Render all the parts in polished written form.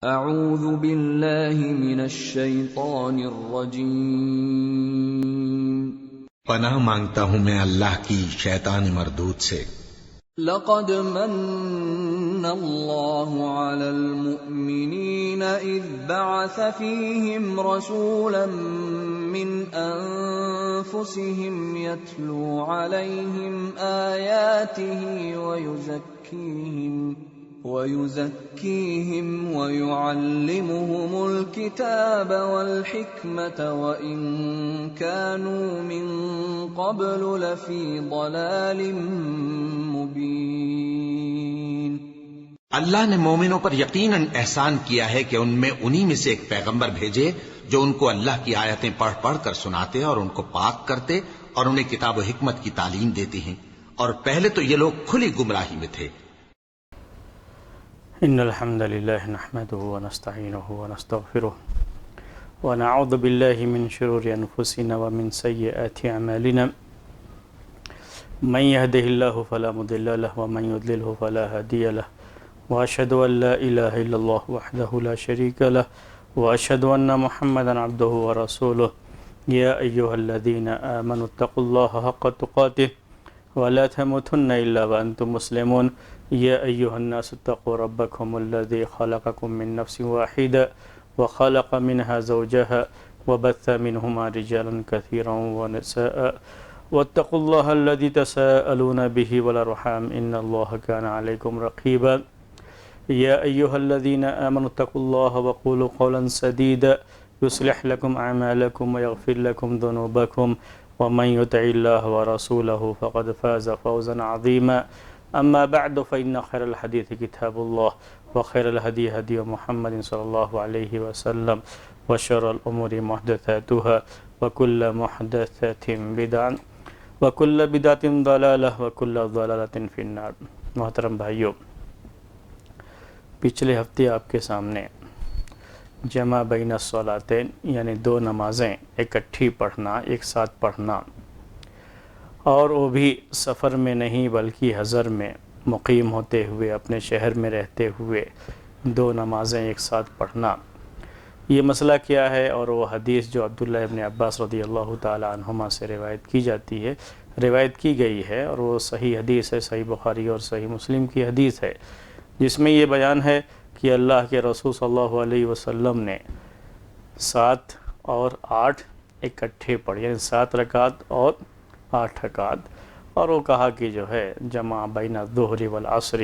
اعوذ باللہ من الشیطان الرجیم پناہ مانگتا ہوں میں اللہ کی شیطان مردود سے۔ لقد من اللہ علی المؤمنین اذ بعث فیہم رسولا من انفسہم یتلو علیہم آیاتہ وَيُزَكِّيهِمْ وَيُعَلِّمُهُمُ الْكِتَابَ وَالْحِكْمَةَ وَإِن كَانُوا مِن قَبْلُ لَفِي ضَلَالٍ مُبِينٍ۔ اللہ نے مومنوں پر یقیناً احسان کیا ہے کہ ان میں انہی میں سے ایک پیغمبر بھیجے جو ان کو اللہ کی آیتیں پڑھ پڑھ کر سناتے اور ان کو پاک کرتے اور انہیں کتاب و حکمت کی تعلیم دیتے ہیں، اور پہلے تو یہ لوگ کھلی گمراہی میں تھے۔ ان الحمد لله نحمده ونستعينه ونستغفره ونعوذ بالله من شرور انفسنا ومن سيئات اعمالنا من يهده الله فلا مضل له ومن يضلل فلا هادي له واشهد ان لا اله الا الله وحده لا شريك له واشهد ان محمدا عبده ورسوله يا ايها الذين امنوا اتقوا الله حق تقاته ولا تموتن الا وانتم مسلمون يا أيها الناس اتقوا ربكم الذي خلقكم من نفس واحدة وخلق منها زوجها وبث منهما رجالا كثيرا ونساء واتقوا الله الذي تساءلون به والأرحام إن الله كان عليكم رقيبا يا أيها الذين آمنوا اتقوا الله وقولوا قولا سديدا يصلح لكم أعمالكم ويغفر لكم ذنوبكم ومن يطع الله ورسوله فقد فاز فوزا عظيما اما بعد فإن خير الحديث كتاب الله وخير الهدي هدي محمد صلى الله عليه وسلم وشر الأمور محدثاتها وكل محدثة بدعة وكل بدعة ضلالة وكل ضلالة في النار۔ محترم بھائیو، پچھلے ہفتے آپ کے سامنے جمع بین الصلاتین یعنی دو نمازیں اکٹھی پڑھنا، ایک ساتھ پڑھنا، اور وہ بھی سفر میں نہیں بلکہ حضر میں مقیم ہوتے ہوئے، اپنے شہر میں رہتے ہوئے دو نمازیں ایک ساتھ پڑھنا، یہ مسئلہ کیا ہے، اور وہ حدیث جو عبداللہ ابن عباس رضی اللہ تعالی عنہما سے روایت کی گئی ہے، اور وہ صحیح حدیث ہے، صحیح بخاری اور صحیح مسلم کی حدیث ہے، جس میں یہ بیان ہے کہ اللہ کے رسول صلی اللہ علیہ وسلم نے 7 اور 8 اکٹھے پڑھے، یعنی 7 رکعت اور 8 رکعت، اور وہ کہا کہ جو ہے جمع بین الظہر والعصر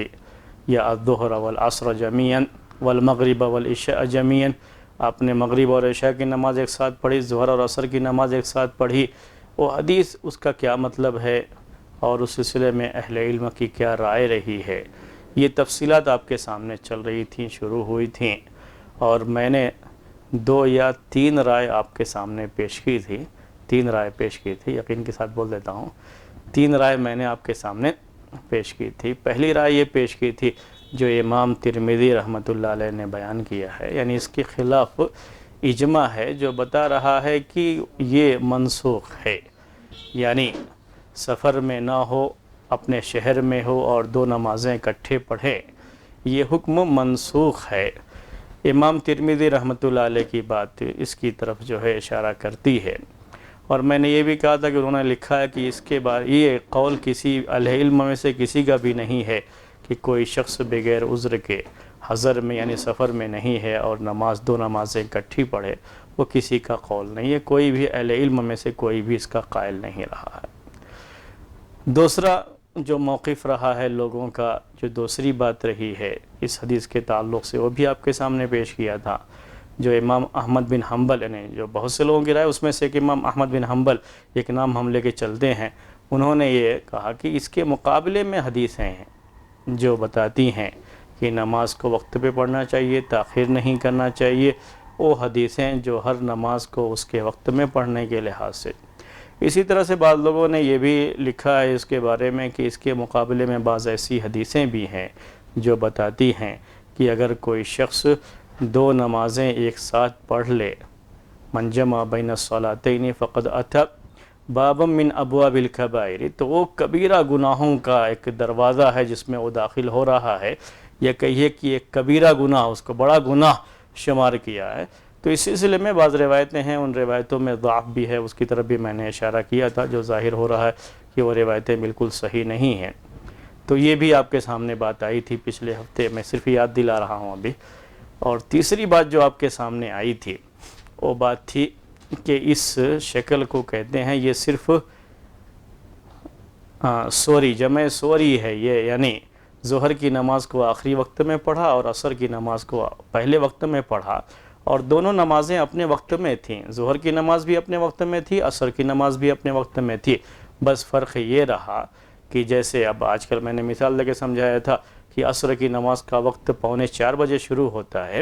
یا الظہر والعصر جمیعا والمغرب والعشاء جمیعا، آپ نے مغرب اور عشاء کی نماز ایک ساتھ پڑھی، ظہر اور عصر کی نماز ایک ساتھ پڑھی۔ وہ حدیث اس کا کیا مطلب ہے اور اس سلسلے میں اہل علم کی کیا رائے رہی ہے، یہ تفصیلات آپ کے سامنے چل رہی تھیں، شروع ہوئی تھیں، اور میں نے 2 یا 3 رائے آپ کے سامنے پیش کی تھی، 3 رائے پیش کی تھی، یقین کے ساتھ بول دیتا ہوں، 3 رائے میں نے آپ کے سامنے پیش کی تھی۔ پہلی رائے یہ پیش کی تھی جو امام ترمذی رحمۃ اللہ علیہ نے بیان کیا ہے، یعنی اس کے خلاف اجماع ہے جو بتا رہا ہے کہ یہ منسوخ ہے، یعنی سفر میں نہ ہو، اپنے شہر میں ہو اور 2 نمازیں اکٹھے پڑھے، یہ حکم منسوخ ہے۔ امام ترمذی رحمۃ اللہ علیہ کی بات اس کی طرف جو ہے اشارہ کرتی ہے، اور میں نے یہ بھی کہا تھا کہ انہوں نے لکھا ہے کہ اس کے بعد یہ قول کسی اہل علم میں سے کسی کا بھی نہیں ہے کہ کوئی شخص بغیر عذر کے حضر میں یعنی سفر میں نہیں ہے اور 2 نمازیں اکٹھی پڑھے، وہ کسی کا قول نہیں ہے، کوئی بھی اہل علم میں سے کوئی بھی اس کا قائل نہیں رہا ہے۔ دوسرا جو موقف رہا ہے لوگوں کا، جو دوسری بات رہی ہے اس حدیث کے تعلق سے، وہ بھی آپ کے سامنے پیش کیا تھا، جو امام احمد بن حنبل، یعنی جو بہت سے لوگوں کی رائے اس میں سے ایک امام احمد بن حنبل، ایک نام ہم لے کے چلتے ہیں، انہوں نے یہ کہا کہ اس کے مقابلے میں حدیثیں ہیں جو بتاتی ہیں کہ نماز کو وقت پہ پڑھنا چاہیے، تاخیر نہیں کرنا چاہیے، وہ حدیثیں جو ہر نماز کو اس کے وقت میں پڑھنے کے لحاظ سے۔ اسی طرح سے بعض لوگوں نے یہ بھی لکھا ہے اس کے بارے میں کہ اس کے مقابلے میں بعض ایسی حدیثیں بھی ہیں جو بتاتی ہیں کہ اگر کوئی شخص 2 نمازیں ایک ساتھ پڑھ لے، من جمع بین الصلاتین فقد اتى بابا من ابواب الکبائر، تو وہ کبیرہ گناہوں کا ایک دروازہ ہے جس میں وہ داخل ہو رہا ہے، یا کہیے کہ ایک کبیرہ گناہ، اس کو بڑا گناہ شمار کیا ہے۔ تو اس سلسلے میں بعض روایتیں ہیں، ان روایتوں میں ضعف بھی ہے، اس کی طرف بھی میں نے اشارہ کیا تھا، جو ظاہر ہو رہا ہے کہ وہ روایتیں بالکل صحیح نہیں ہیں۔ تو یہ بھی آپ کے سامنے بات آئی تھی پچھلے ہفتے، میں صرف یاد دلا رہا ہوں ابھی۔ اور تیسری بات جو آپ کے سامنے آئی تھی وہ بات تھی کہ اس شکل کو کہتے ہیں، یہ صرف سوری، جمع سوری ہے یہ، یعنی ظہر کی نماز کو آخری وقت میں پڑھا اور عصر کی نماز کو پہلے وقت میں پڑھا، اور دونوں نمازیں اپنے وقت میں تھیں، ظہر کی نماز بھی اپنے وقت میں تھی، عصر کی نماز بھی اپنے وقت میں تھی۔ بس فرق یہ رہا کہ جیسے اب آج کل میں نے مثال دے کے سمجھایا تھا کہ عصر کی نماز کا وقت 3:45 بجے شروع ہوتا ہے،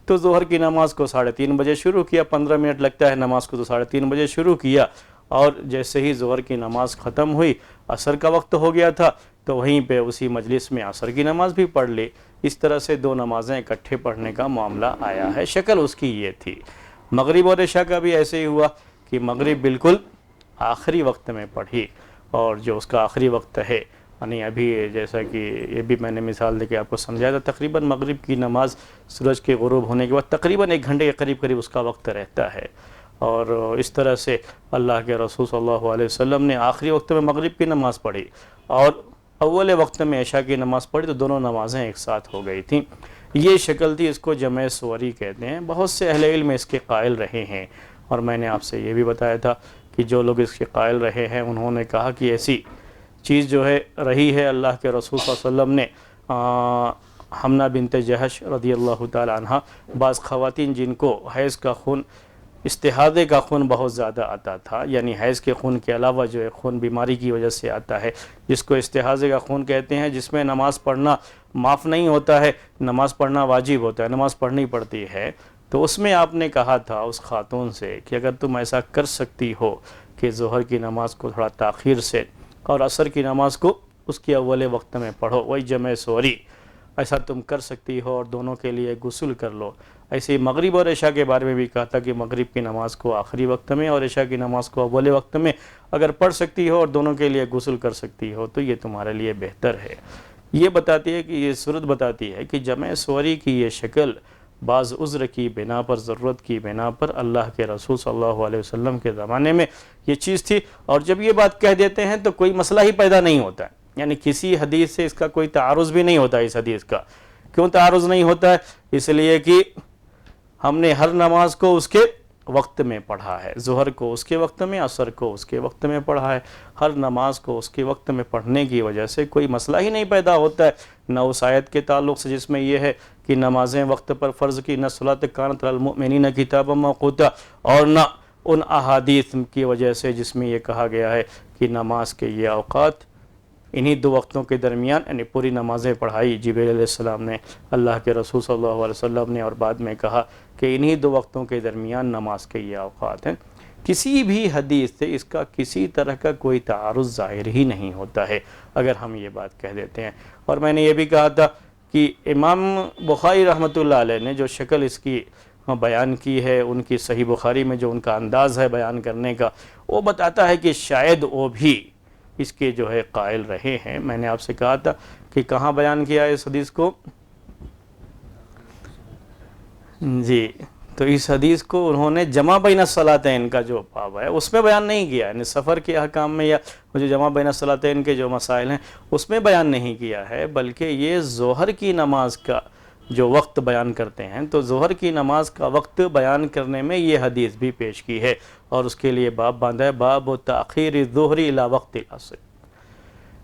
تو ظہر کی نماز کو 3:30 بجے شروع کیا، 15 منٹ لگتا ہے نماز کو، تو 3:30 بجے شروع کیا، اور جیسے ہی ظہر کی نماز ختم ہوئی، عصر کا وقت ہو گیا تھا، تو وہیں پہ اسی مجلس میں عصر کی نماز بھی پڑھ لی۔ اس طرح سے دو نمازیں اکٹھے پڑھنے کا معاملہ آیا ہے، شکل اس کی یہ تھی۔ مغرب اور عشاء کا بھی ایسے ہی ہوا کہ مغرب بالکل آخری وقت میں پڑھی، اور جو اس کا آخری وقت ہے، یعنی ابھی جیسا کہ یہ بھی میں نے مثال دے کے آپ کو سمجھایا تھا، تقریباً مغرب کی نماز سورج کے غروب ہونے کے بعد تقریباً 1 گھنٹے کے قریب اس کا وقت رہتا ہے، اور اس طرح سے اللہ کے رسول صلی اللہ علیہ وسلم نے آخری وقت میں مغرب کی نماز پڑھی اور اول وقت میں عشاء کی نماز پڑھی، تو دونوں نمازیں ایک ساتھ ہو گئی تھیں۔ یہ شکل تھی، اس کو جمع سوری کہتے ہیں۔ بہت سے اہل علم اس کے قائل رہے ہیں، اور میں نے آپ سے یہ بھی بتایا تھا کہ جو لوگ اس کے قائل رہے ہیں انہوں نے کہا کہ ایسی چیز جو ہے رہی ہے، اللہ کے رسول صلی اللہ علیہ وسلم نے حمنہ بنت جہش رضی اللہ تعالی عنہ، بعض خواتین جن کو حیض کا خون، استحاضے کا خون بہت زیادہ آتا تھا، یعنی حیض کے خون کے علاوہ جو ہے خون بیماری کی وجہ سے آتا ہے، جس کو استحاضے کا خون کہتے ہیں، جس میں نماز پڑھنا معاف نہیں ہوتا ہے، نماز پڑھنا واجب ہوتا ہے، نماز پڑھنی پڑتی ہے، تو اس میں آپ نے کہا تھا اس خاتون سے کہ اگر تم ایسا کر سکتی ہو کہ ظہر کی نماز کو تھوڑا تاخیر سے اور عصر کی نماز کو اس کے اول وقت میں پڑھو، وہی جمع سوری، ایسا تم کر سکتی ہو اور دونوں کے لیے غسل کر لو۔ ایسے ہی مغرب اور عشاء کے بارے میں بھی کہا تھا کہ مغرب کی نماز کو آخری وقت میں اور عشاء کی نماز کو اول وقت میں اگر پڑھ سکتی ہو اور دونوں کے لیے غسل کر سکتی ہو تو یہ تمہارے لیے بہتر ہے۔ یہ بتاتی ہے کہ یہ صورت بتاتی ہے کہ جمع سوری کی یہ شکل بعض عذر کی بنا پر، ضرورت کی بنا پر اللہ کے رسول صلی اللہ علیہ وسلم کے زمانے میں یہ چیز تھی، اور جب یہ بات کہہ دیتے ہیں تو کوئی مسئلہ ہی پیدا نہیں ہوتا ہے، یعنی کسی حدیث سے اس کا کوئی تعارض بھی نہیں ہوتا۔ اس حدیث کا کیوں تعارض نہیں ہوتا ہے؟ اس لیے کہ ہم نے ہر نماز کو اس کے وقت میں پڑھا ہے، ظہر کو اس کے وقت میں، عصر کو اس کے وقت میں پڑھا ہے، ہر نماز کو اس کے وقت میں پڑھنے کی وجہ سے کوئی مسئلہ ہی نہیں پیدا ہوتا ہے، نہ اس آیت کے تعلق سے جس میں یہ ہے کہ نمازیں وقت پر فرض کی، نہ صلاۃ کانت علی المؤمنین کتابا موقوتا، اور نہ ان احادیث کی وجہ سے جس میں یہ کہا گیا ہے کہ نماز کے یہ اوقات انہی دو وقتوں کے درمیان، یعنی پوری نمازیں پڑھائی جبریل علیہ السلام نے اللہ کے رسول صلی اللہ علیہ وسلم نے، اور بعد میں کہا کہ انہی دو وقتوں کے درمیان نماز کے یہ اوقات ہیں۔ کسی بھی حدیث سے اس کا کسی طرح کا کوئی تعارض ظاہر ہی نہیں ہوتا ہے اگر ہم یہ بات کہہ دیتے ہیں۔ اور میں نے یہ بھی کہا تھا کہ امام بخاری رحمۃ اللہ علیہ نے جو شکل اس کی بیان کی ہے، ان کی صحیح بخاری میں جو ان کا انداز ہے بیان کرنے کا، وہ بتاتا ہے کہ شاید وہ بھی اس کے جو ہے قائل رہے ہیں۔ میں نے آپ سے کہا تھا کہ کہاں بیان کیا ہے اس حدیث کو؟ جی، تو اس حدیث کو انہوں نے جمع بین الصلاتین کا جو باب ہے اس میں بیان نہیں کیا، یعنی سفر کے احکام میں یا جو جمع بین الصلاتین کے جو مسائل ہیں اس میں بیان نہیں کیا ہے، بلکہ یہ ظہر کی نماز کا جو وقت بیان کرتے ہیں، تو ظہر کی نماز کا وقت بیان کرنے میں یہ حدیث بھی پیش کی ہے، اور اس کے لیے باب باندھا ہے، باب تاخیر الظہر الی وقت العصر،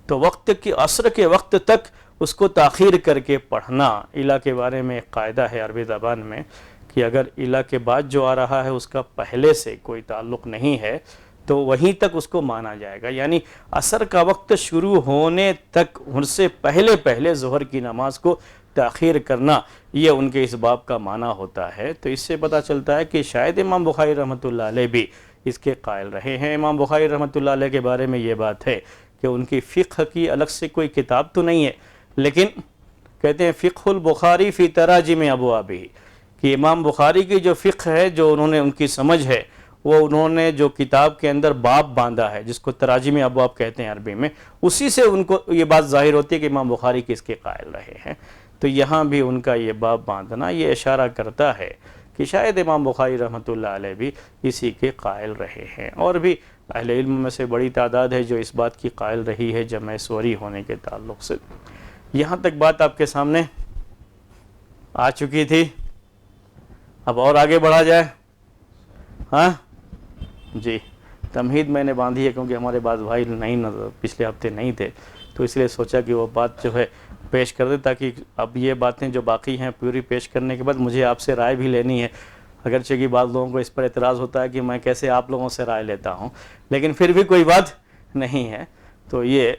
تو وقت کی عصر کے وقت تک اس کو تاخیر کر کے پڑھنا۔ الی کے بارے میں ایک قاعدہ ہے عربی زبان میں کہ اگر الی کے بعد جو آ رہا ہے اس کا پہلے سے کوئی تعلق نہیں ہے تو وہیں تک اس کو مانا جائے گا، یعنی عصر کا وقت شروع ہونے تک ان سے پہلے پہلے ظہر کی نماز کو تاخیر کرنا، یہ ان کے اس باب کا معنی ہوتا ہے۔ تو اس سے پتہ چلتا ہے کہ شاید امام بخاری رحمۃ اللہ علیہ بھی اس کے قائل رہے ہیں۔ امام بخاری رحمۃ اللہ علیہ کے بارے میں یہ بات ہے کہ ان کی فقہ کی الگ سے کوئی کتاب تو نہیں ہے، لیکن کہتے ہیں فقہ البخاری فی تراجم ابوابہ، کہ امام بخاری کی جو فقہ ہے، جو انہوں نے ان کی سمجھ ہے، وہ انہوں نے جو کتاب کے اندر باب باندھا ہے جس کو تراجم ابواب کہتے ہیں عربی میں، اسی سے ان کو یہ بات ظاہر ہوتی ہے کہ امام بخاری کس کے قائل رہے ہیں۔ تو یہاں بھی ان کا یہ باب باندھنا یہ اشارہ کرتا ہے کہ شاید امام بخاری رحمۃ اللہ علیہ بھی اسی کے قائل رہے ہیں، اور بھی اہل علم میں سے بڑی تعداد ہے جو اس بات کی قائل رہی ہے جمع سوری ہونے کے تعلق سے۔ یہاں تک بات آپ کے سامنے آ چکی تھی، اب اور آگے بڑھا جائے؟ ہاں جی، تمہید میں نے باندھی ہے کیونکہ ہمارے بعض بھائی نہیں پچھلے ہفتے نہیں تھے، تو اس لیے سوچا کہ وہ بات جو ہے پیش کر دے، تاکہ اب یہ باتیں جو باقی ہیں پوری پیش کرنے کے بعد مجھے آپ سے رائے بھی لینی ہے، اگرچہ کہ بعض لوگوں کو اس پر اعتراض ہوتا ہے کہ میں کیسے آپ لوگوں سے رائے لیتا ہوں، لیکن پھر بھی کوئی بات نہیں ہے، تو یہ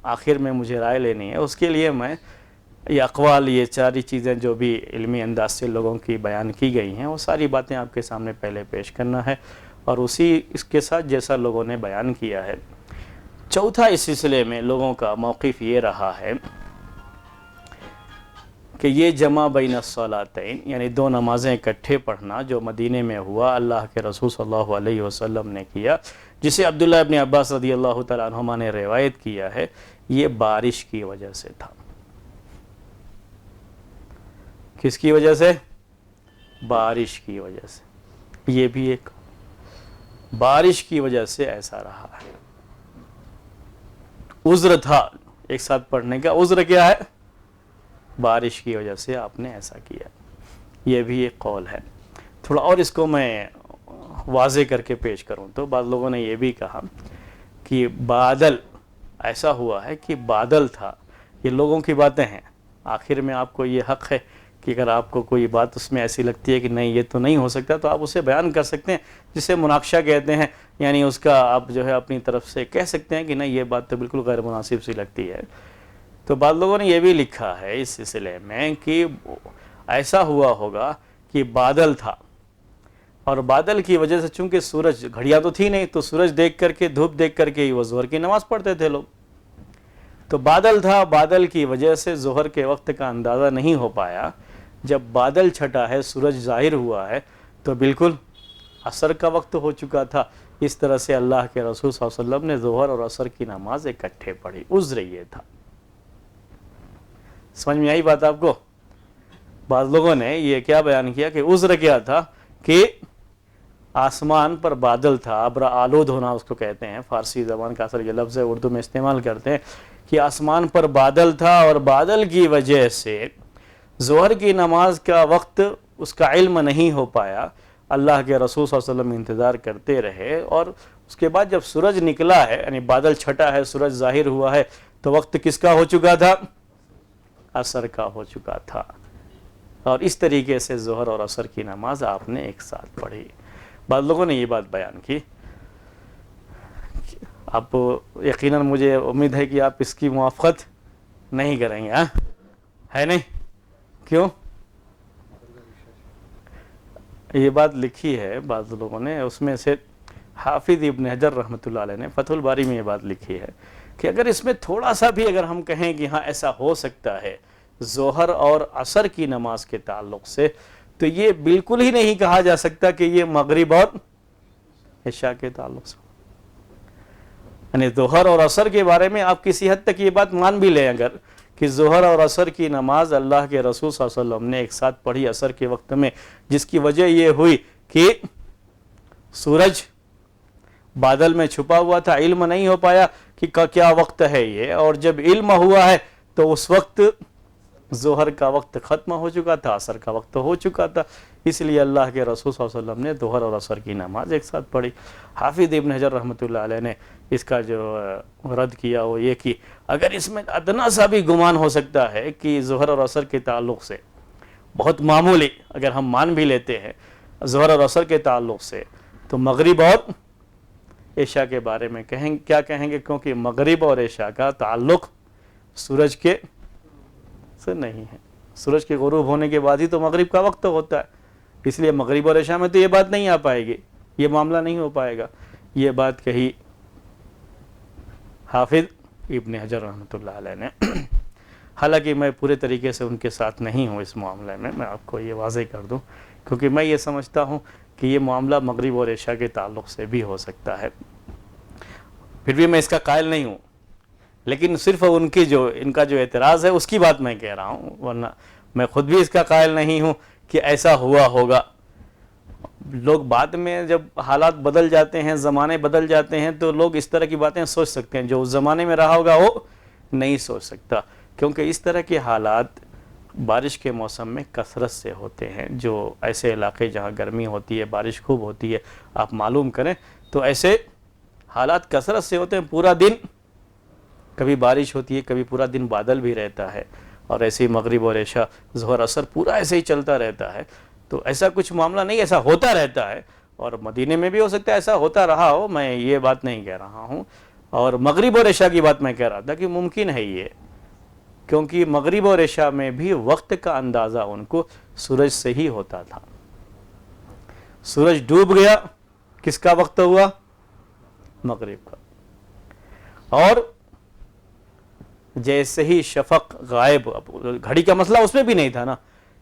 آخر میں مجھے رائے لینی ہے، اس کے لیے میں یہ اقوال، یہ ساری چیزیں جو بھی علمی انداز سے لوگوں کی بیان کی گئی ہیں، وہ ساری باتیں آپ کے سامنے پہلے پیش کرنا ہے، اور اس کے ساتھ جیسا لوگوں نے بیان کیا ہے۔ چوتھا اس سلسلے میں لوگوں کا موقف یہ رہا ہے کہ یہ جمع بین الصلاتین یعنی دو نمازیں اکٹھے پڑھنا جو مدینے میں ہوا، اللہ کے رسول صلی اللہ علیہ وسلم نے کیا، جسے عبداللہ ابن عباس رضی اللہ تعالیٰ عنہما نے روایت کیا ہے، یہ بارش کی وجہ سے تھا۔ کس کی وجہ سے؟ بارش کی وجہ سے۔ یہ بھی ایک بارش کی وجہ سے ایسا رہا ہے، عذر تھا ایک ساتھ پڑھنے کا، عذر کیا ہے؟ بارش کی وجہ سے آپ نے ایسا کیا، یہ بھی ایک قول ہے۔ تھوڑا اور اس کو میں واضح کر کے پیش کروں تو بعض لوگوں نے یہ بھی کہا کہ بادل ایسا ہوا ہے کہ بادل تھا، یہ لوگوں کی باتیں ہیں، آخر میں آپ کو یہ حق ہے کہ اگر آپ کو کوئی بات اس میں ایسی لگتی ہے کہ نہیں یہ تو نہیں ہو سکتا تو آپ اسے بیان کر سکتے ہیں، جسے مناقشہ کہتے ہیں، یعنی اس کا آپ جو ہے اپنی طرف سے کہہ سکتے ہیں کہ نہیں یہ بات تو بالکل غیر مناسب سی لگتی ہے۔ تو بعض لوگوں نے یہ بھی لکھا ہے اس سلسلے میں کہ ایسا ہوا ہوگا کہ بادل تھا، اور بادل کی وجہ سے چونکہ سورج، گھڑیاں تو تھی نہیں، تو سورج دیکھ کر کے، دھوپ دیکھ کر کے ہی وہ ظہر کی نماز پڑھتے تھے لوگ، تو بادل تھا، بادل کی وجہ سے ظہر کے وقت کا اندازہ نہیں ہو پایا، جب بادل چھٹا ہے، سورج ظاہر ہوا ہے، تو بالکل عصر کا وقت ہو چکا تھا۔ اس طرح سے اللہ کے رسول صلی اللہ علیہ وسلم نے ظہر اور عصر کی نماز اکٹھے پڑھی، عذر یہ تھا۔ سمجھ میں آئی بات آپ کو؟ بعض لوگوں نے یہ کیا بیان کیا کہ عذر کیا تھا کہ آسمان پر بادل تھا، ابر آلود ہونا اس کو کہتے ہیں، فارسی زبان کا اثر یہ لفظ ہے، اردو میں استعمال کرتے ہیں کہ آسمان پر بادل تھا، اور بادل کی وجہ سے ظہر کی نماز کا وقت اس کا علم نہیں ہو پایا، اللہ کے رسول صلی اللہ علیہ وسلم انتظار کرتے رہے، اور اس کے بعد جب سورج نکلا ہے، یعنی بادل چھٹا ہے، سورج ظاہر ہوا ہے، تو وقت کس کا ہو چکا تھا؟ عصر کا ہو چکا تھا، اور اس طریقے سے ظہر اور عصر کی نماز آپ نے ایک ساتھ پڑھی۔ بعض لوگوں نے یہ بات بیان کی، آپ یقیناً مجھے امید ہے کہ آپ اس کی موافقت نہیں کریں گے، ہے نہیں؟ کیوں؟ یہ بات لکھی ہے بعض لوگوں نے، اس میں سے حافظ ابن حجر رحمۃ اللہ علیہ نے فتح الباری میں یہ بات لکھی ہے کہ اگر اس میں تھوڑا سا بھی اگر ہم کہیں کہ ہاں ایسا ہو سکتا ہے ظہر اور عصر کی نماز کے تعلق سے، تو یہ بالکل ہی نہیں کہا جا سکتا کہ یہ مغرب اور عشاء کے تعلق سے، یعنی ظہر اور عصر کے بارے میں آپ کسی حد تک یہ بات مان بھی لیں اگر کہ ظہر اور عصر کی نماز اللہ کے رسول صلی اللہ علیہ وسلم نے ایک ساتھ پڑھی عصر کے وقت میں، جس کی وجہ یہ ہوئی کہ سورج بادل میں چھپا ہوا تھا، علم نہیں ہو پایا کہ کیا وقت ہے یہ، اور جب علم ہوا ہے تو اس وقت ظہر کا وقت ختم ہو چکا تھا، عصر کا وقت ہو چکا تھا، اس لیے اللہ کے رسول صلی اللہ علیہ وسلم نے ظہر اور عصر کی نماز ایک ساتھ پڑھی۔ حافظ ابن حجر رحمۃ اللہ علیہ نے اس کا جو رد کیا وہ یہ کہ اگر اس میں ادنا سا بھی گمان ہو سکتا ہے کہ ظہر اور عصر کے تعلق سے بہت معمولی اگر ہم مان بھی لیتے ہیں ظہر اور عصر کے تعلق سے، تو مغرب اور عشاء کے بارے میں کیا کہیں گے، کیونکہ مغرب اور عشاء کا تعلق سورج کے سے نہیں ہے، سورج کے غروب ہونے کے بعد ہی تو مغرب کا وقت ہوتا ہے، اس لیے مغرب اور عشاء میں تو یہ بات نہیں آ پائے گی، یہ معاملہ نہیں ہو پائے گا۔ یہ بات کہی حافظ ابن حجر رحمۃ اللہ علیہ نے، حالانکہ میں پورے طریقے سے ان کے ساتھ نہیں ہوں اس معاملے میں آپ کو یہ واضح کر دوں، کیونکہ میں یہ سمجھتا ہوں کہ یہ معاملہ مغرب اور عشاء کے تعلق سے بھی ہو سکتا ہے، پھر بھی میں اس کا قائل نہیں ہوں، لیکن صرف ان کا جو اعتراض ہے اس کی بات میں کہہ رہا ہوں، ورنہ میں خود بھی اس کا قائل نہیں ہوں کہ ایسا ہوا ہوگا۔ لوگ بعد میں جب حالات بدل جاتے ہیں، زمانے بدل جاتے ہیں، تو لوگ اس طرح کی باتیں سوچ سکتے ہیں، جو اس زمانے میں رہا ہوگا وہ نہیں سوچ سکتا، کیونکہ اس طرح کے حالات بارش کے موسم میں کثرت سے ہوتے ہیں۔ جو ایسے علاقے جہاں گرمی ہوتی ہے، بارش خوب ہوتی ہے، آپ معلوم کریں تو ایسے حالات کثرت سے ہوتے ہیں۔ پورا دن کبھی بارش ہوتی ہے، کبھی پورا دن بادل بھی رہتا ہے، اور ایسے ہی مغرب اور عشاء، ظہر عصر پورا ایسے ہی چلتا رہتا ہے۔ تو ایسا کچھ معاملہ نہیں، ایسا ہوتا رہتا ہے، اور مدینے میں بھی ہو سکتا ہے ایسا ہوتا رہا ہو، میں یہ بات نہیں کہہ رہا ہوں۔ اور مغرب اور عشاء کی بات میں کہہ رہا تھا کہ ممکن ہے یہ، کیونکہ مغرب اور عشاء میں بھی وقت کا اندازہ ان کو سورج سے ہی ہوتا تھا۔ سورج ڈوب گیا، کس کا وقت ہوا؟ مغرب کا۔ اور جیسے ہی شفق غائب، گھڑی کا مسئلہ اس میں بھی نہیں تھا نا،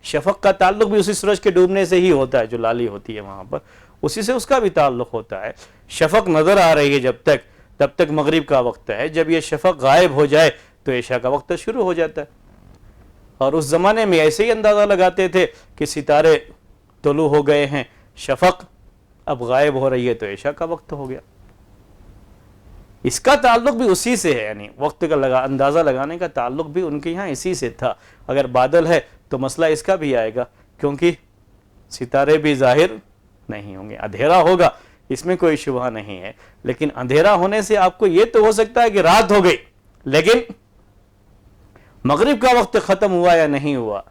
شفق کا تعلق بھی اسی سورج کے ڈوبنے سے ہی ہوتا ہے، جو لالی ہوتی ہے وہاں پر، اسی سے اس کا بھی تعلق ہوتا ہے۔ شفق نظر آ رہی ہے جب تک، تب تک مغرب کا وقت ہے، جب یہ شفق غائب ہو جائے تو عشاء کا وقت شروع ہو جاتا ہے۔ اور اس زمانے میں ایسے ہی اندازہ لگاتے تھے کہ ستارے طلوع ہو گئے ہیں، شفق اب غائب ہو رہی ہے تو عشاء کا وقت ہو گیا۔ اس کا تعلق بھی اسی سے ہے، یعنی وقت کا اندازہ لگانے کا تعلق بھی ان کے یہاں اسی سے تھا۔ اگر بادل ہے تو مسئلہ اس کا بھی آئے گا، کیونکہ ستارے بھی ظاہر نہیں ہوں گے، اندھیرا ہوگا، اس میں کوئی شبہ نہیں ہے۔ لیکن اندھیرا ہونے سے آپ کو یہ تو ہو سکتا ہے کہ رات ہو گئی، لیکن مغرب کا وقت ختم ہوا یا نہیں ہوا،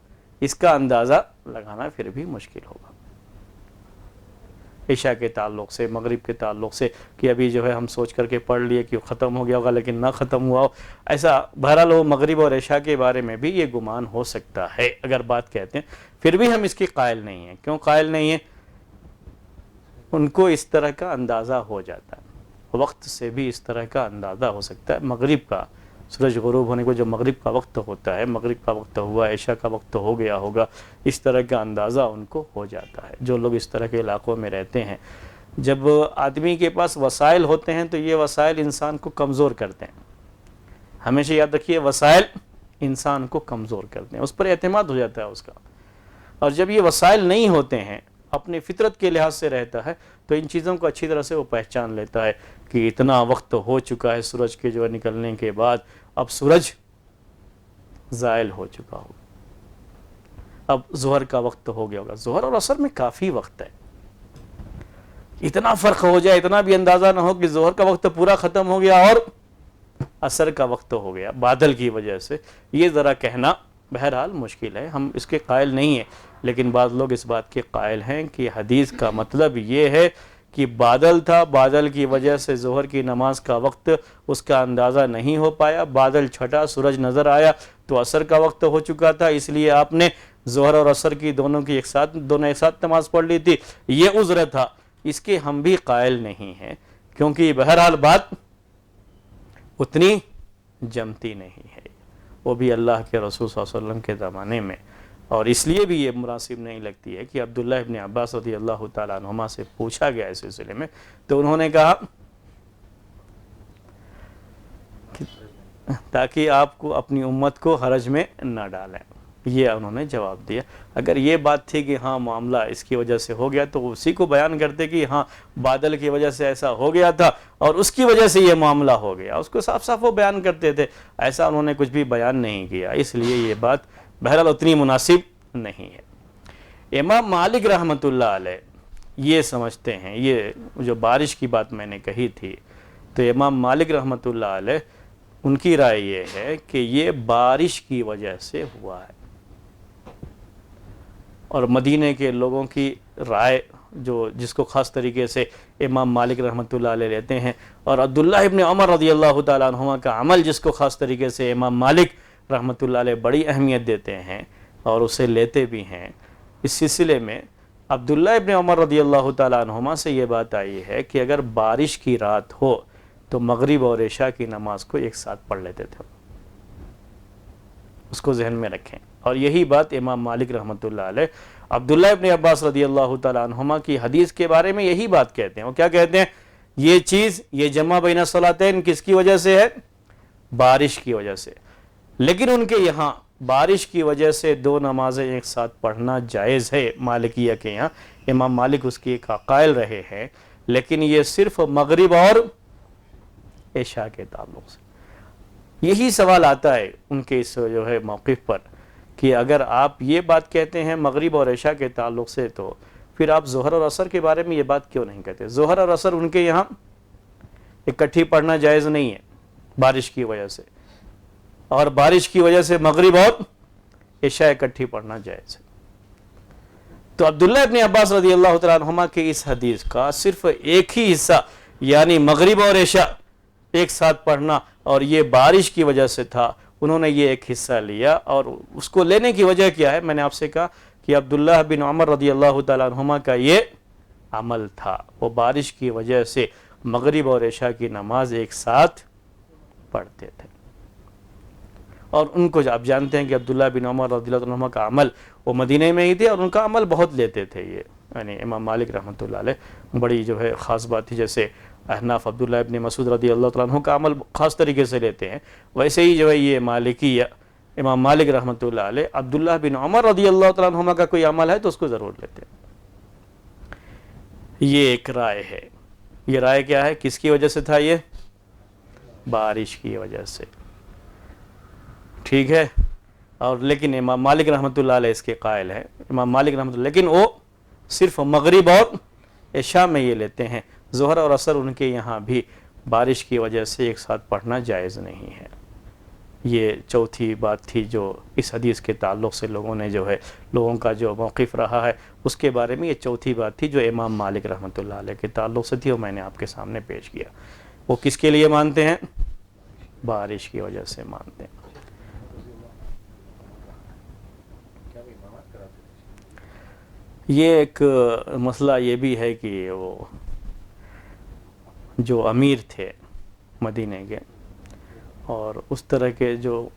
اس کا اندازہ لگانا پھر بھی مشکل ہوگا۔ عشاء کے تعلق سے، مغرب کے تعلق سے، کہ ابھی جو ہے ہم سوچ کر کے پڑھ لیے کہ ختم ہو گیا ہوگا لیکن نہ ختم ہوا ہو، ایسا بہرحال وہ مغرب اور عشاء کے بارے میں بھی یہ گمان ہو سکتا ہے اگر بات کہتے ہیں۔ پھر بھی ہم اس کی قائل نہیں ہیں۔ کیوں قائل نہیں ہیں؟ ان کو اس طرح کا اندازہ ہو جاتا ہے، وقت سے بھی اس طرح کا اندازہ ہو سکتا ہے۔ مغرب کا سورج غروب ہونے کو جو مغرب کا وقت ہوتا ہے، مغرب کا وقت ہوا، عشاء کا وقت ہو گیا ہوگا، اس طرح کا اندازہ ان کو ہو جاتا ہے۔ جو لوگ اس طرح کے علاقوں میں رہتے ہیں، جب آدمی کے پاس وسائل ہوتے ہیں تو یہ وسائل انسان کو کمزور کرتے ہیں۔ ہمیشہ یاد رکھیے، وسائل انسان کو کمزور کرتے ہیں، اس پر اعتماد ہو جاتا ہے اس کا۔ اور جب یہ وسائل نہیں ہوتے ہیں، اپنی فطرت کے لحاظ سے رہتا ہے، تو ان چیزوں کو اچھی طرح سے وہ پہچان لیتا ہے کہ اتنا وقت ہو چکا ہے سورج کے جو نکلنے کے بعد، اب سورج زائل ہو چکا ہوگا، اب ظہر کا وقت ہو گیا ہوگا۔ ظہر اور عصر میں کافی وقت ہے، اتنا فرق ہو جائے، اتنا بھی اندازہ نہ ہو کہ ظہر کا وقت پورا ختم ہو گیا اور عصر کا وقت ہو گیا بادل کی وجہ سے، یہ ذرا کہنا بہرحال مشکل ہے، ہم اس کے قائل نہیں ہیں۔ لیکن بعض لوگ اس بات کے قائل ہیں کہ حدیث کا مطلب یہ ہے کہ بادل تھا، بادل کی وجہ سے ظہر کی نماز کا وقت اس کا اندازہ نہیں ہو پایا، بادل چھٹا، سورج نظر آیا تو عصر کا وقت ہو چکا تھا، اس لیے آپ نے ظہر اور عصر کی دونوں ایک ساتھ نماز پڑھ لی تھی، یہ عذر تھا۔ اس کے ہم بھی قائل نہیں ہیں، کیونکہ بہرحال بات اتنی جمتی نہیں ہے، وہ بھی اللہ کے رسول صلی اللہ علیہ وسلم کے زمانے میں، اور اس لیے بھی یہ مناسب نہیں لگتی ہے کہ عبداللہ ابن عباس رضی اللہ تعالیٰ عنہما سے پوچھا گیا اس سلسلے میں، تو انہوں نے کہا تاکہ آپ کو اپنی امت کو حرج میں نہ ڈالیں، یہ انہوں نے جواب دیا۔ اگر یہ بات تھی کہ ہاں معاملہ اس کی وجہ سے ہو گیا تو اسی کو بیان کرتے کہ ہاں بادل کی وجہ سے ایسا ہو گیا تھا اور اس کی وجہ سے یہ معاملہ ہو گیا، اس کو صاف صاف وہ بیان کرتے تھے، ایسا انہوں نے کچھ بھی بیان نہیں کیا، اس لیے یہ بات بہرحال اتنی مناسب نہیں ہے۔ امام مالک رحمۃ اللہ علیہ یہ سمجھتے ہیں، یہ جو بارش کی بات میں نے کہی تھی، تو امام مالک رحمۃ اللہ علیہ ان کی رائے یہ ہے کہ یہ بارش کی وجہ سے ہوا ہے، اور مدینے کے لوگوں کی رائے جس کو خاص طریقے سے امام مالک رحمۃ اللہ علیہ لیتے ہیں، اور عبداللہ ابن عمر رضی اللہ تعالیٰ عنہما کا عمل جس کو خاص طریقے سے امام مالک رحمۃ اللہ علیہ بڑی اہمیت دیتے ہیں اور اسے لیتے بھی ہیں، اس سلسلے میں عبداللہ ابن عمر رضی اللہ تعالیٰ عنہما سے یہ بات آئی ہے کہ اگر بارش کی رات ہو تو مغرب اور عشاء کی نماز کو ایک ساتھ پڑھ لیتے تھے، اس کو ذہن میں رکھیں۔ اور یہی بات امام مالک رحمۃ اللہ علیہ عبداللہ ابن عباس رضی اللہ تعالیٰ عنہما کی حدیث کے بارے میں یہی بات کہتے ہیں۔ وہ کیا کہتے ہیں؟ یہ چیز، یہ جمع بین الصلاتین کس کی وجہ سے ہے؟ بارش کی وجہ سے. لیکن ان کے یہاں بارش کی وجہ سے دو نمازیں ایک ساتھ پڑھنا جائز ہے مالکیہ کے یہاں. امام مالک اس کی قائل رہے ہیں، لیکن یہ صرف مغرب اور عشاء کے تعلق سے. یہی سوال آتا ہے ان کے اس جو ہے موقف پر کہ اگر آپ یہ بات کہتے ہیں مغرب اور عشاء کے تعلق سے، تو پھر آپ ظہر اور عصر کے بارے میں یہ بات کیوں نہیں کہتے؟ ظہر اور عصر ان کے یہاں اکٹھی پڑھنا جائز نہیں ہے بارش کی وجہ سے، اور بارش کی وجہ سے مغرب اور عشاء اکٹھی پڑھنا جائز ہے. تو عبداللہ ابن عباس رضی اللہ تعالیٰ عنہما کے اس حدیث کا صرف ایک ہی حصہ، یعنی مغرب اور عشاء ایک ساتھ پڑھنا، اور یہ بارش کی وجہ سے تھا، انہوں نے یہ ایک حصہ لیا. اور اس کو لینے کی وجہ کیا ہے؟ میں نے آپ سے کہا کہ عبداللہ بن عمر رضی اللہ تعالیٰ عنہما کا یہ عمل تھا، وہ بارش کی وجہ سے مغرب اور عشاء کی نماز ایک ساتھ پڑھتے تھے. اور ان کو آپ جانتے ہیں کہ عبداللہ بن عمر رضی اللہ عنہما کا عمل، وہ مدینہ میں ہی تھے اور ان کا عمل بہت لیتے تھے. یہ یعنی امام مالک رحمۃ اللہ علیہ بڑی جو ہے خاص بات تھی. جیسے احناف عبداللہ ابن مسعود رضی اللہ تعالیٰ عنہ کا عمل خاص طریقے سے لیتے ہیں، ویسے ہی جو ہے یہ مالکیہ امام مالک رحمۃ اللہ علیہ عبداللہ بن عمر رضی اللہ تعالیٰ عنہما کا کوئی عمل ہے تو اس کو ضرور لیتے ہیں. یہ ایک رائے ہے. یہ رائے کیا ہے؟ کس کی وجہ سے تھا؟ یہ بارش کی وجہ سے. ٹھیک ہے. اور لیکن امام مالک رحمۃ اللہ علیہ اس کے قائل ہے، امام مالک رحمۃ اللہ، لیکن وہ صرف مغرب اور عشاء میں یہ لیتے ہیں. ظہر اور عصر ان کے یہاں بھی بارش کی وجہ سے ایک ساتھ پڑھنا جائز نہیں ہے. یہ چوتھی بات تھی جو اس حدیث کے تعلق سے لوگوں نے جو ہے لوگوں کا جو موقف رہا ہے اس کے بارے میں. یہ چوتھی بات تھی جو امام مالک رحمۃ اللہ علیہ کے تعلق سے تھی، اور میں نے آپ کے سامنے پیش کیا. وہ کس کے لیے مانتے ہیں؟ بارش کی وجہ سے مانتے ہیں. یہ ایک مسئلہ یہ بھی ہے کہ وہ جو امیر تھے مدینہ کے، اور اس طرح کے جو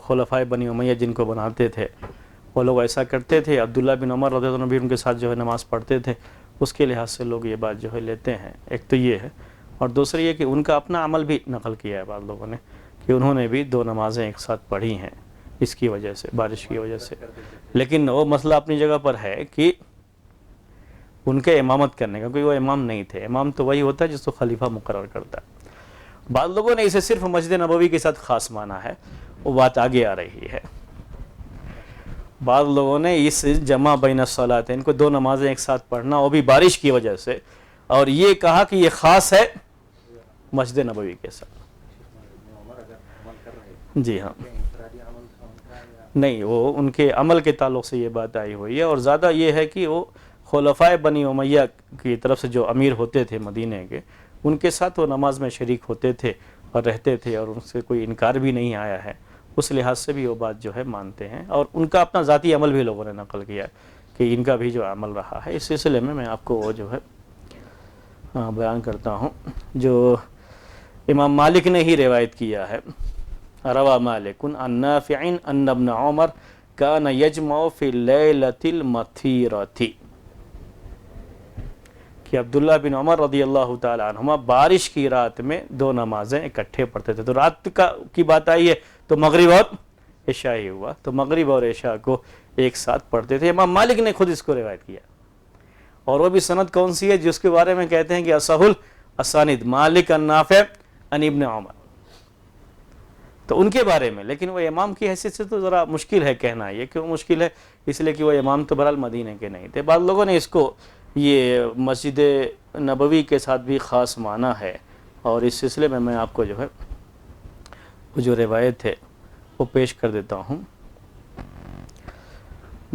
خلفائے بنی امیہ جن کو بناتے تھے، وہ لوگ ایسا کرتے تھے. عبداللہ بن عمر رضی اللہ عنہ بھی ان کے ساتھ جو ہے نماز پڑھتے تھے. اس کے لحاظ سے لوگ یہ بات جو ہے لیتے ہیں. ایک تو یہ ہے، اور دوسری یہ کہ ان کا اپنا عمل بھی نقل کیا ہے بعض لوگوں نے کہ انہوں نے بھی دو نمازیں ایک ساتھ پڑھی ہیں اس کی وجہ سے، بارش کی وجہ سے. لیکن وہ مسئلہ اپنی جگہ پر ہے کہ ان کے امامت کرنے کا، کیونکہ وہ امام نہیں تھے. امام تو وہی ہوتا ہے جس کو خلیفہ مقرر کرتا ہے. بعض لوگوں نے اسے صرف مسجد نبوی کے ساتھ خاص مانا ہے، وہ بات آگے آ رہی ہے. بعض لوگوں نے اس جمع بین الصلاتین کو دو نمازیں ایک ساتھ پڑھنا، وہ بھی بارش کی وجہ سے، اور یہ کہا کہ یہ خاص ہے مسجد نبوی کے ساتھ. جی ہاں، نہیں، وہ ان کے عمل کے تعلق سے یہ بات آئی ہوئی ہے. اور زیادہ یہ ہے کہ وہ خلفائے بنی امیہ کی طرف سے جو امیر ہوتے تھے مدینہ کے، ان کے ساتھ وہ نماز میں شریک ہوتے تھے اور رہتے تھے، اور ان سے کوئی انکار بھی نہیں آیا ہے. اس لحاظ سے بھی وہ بات جو ہے مانتے ہیں. اور ان کا اپنا ذاتی عمل بھی لوگوں نے نقل کیا کہ ان کا بھی جو عمل رہا ہے. اس سلسلے میں آپ کو وہ جو ہے بیان کرتا ہوں جو امام مالک نے ہی روایت کیا ہے. روا مالک عن نافع ان ابن عمر کان یجمع فی اللیلۃ المطیرۃ، کہ عبداللہ بن عمر رضی اللہ تعالی عنہما بارش کی رات میں دو نمازیں اکٹھے پڑھتے تھے. تو رات کی بات آئی ہے تو مغرب اور عشاء ہی ہوا، تو مغرب اور عشاء کو ایک ساتھ پڑھتے تھے. امام مالک نے خود اس کو روایت کیا، اور وہ بھی سند کون سی ہے جس کے بارے میں کہتے ہیں کہ اصح الاسانید مالک عن نافع عن ابن عمر، تو ان کے بارے میں. لیکن وہ امام کی حیثیت سے تو ذرا مشکل ہے کہنا. یہ کیوں مشکل ہے؟ اس لیے کہ وہ امام تو بہرحال مدینہ کے نہیں تھے. بعض لوگوں نے اس کو یہ مسجد نبوی کے ساتھ بھی خاص معنی ہے، اور اس سلسلے میں میں آپ کو جو ہے وہ جو روایت ہے وہ پیش کر دیتا ہوں.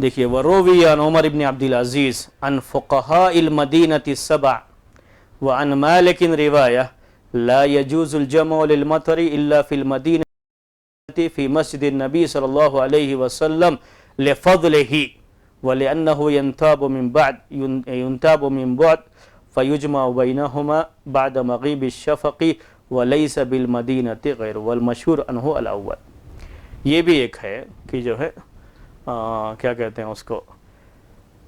دیکھیے، وروی عن عمر بن عبد العزیز عن فقہاء المدینۃ السبع وعن مالک روایہ لا يجوز الجمع للمطر الا في المدینہ فی مسجد النبی صلی اللہ علیہ وسلم لفضلہ ولأنه ينتاب من بعد فيجمع بينهما بعد مغيب الشفق وليس بالمدينة غير، والمشهور عنه الأول. یہ بھی ایک ہے کہ جو ہے کیا کہتے ہیں اس کو،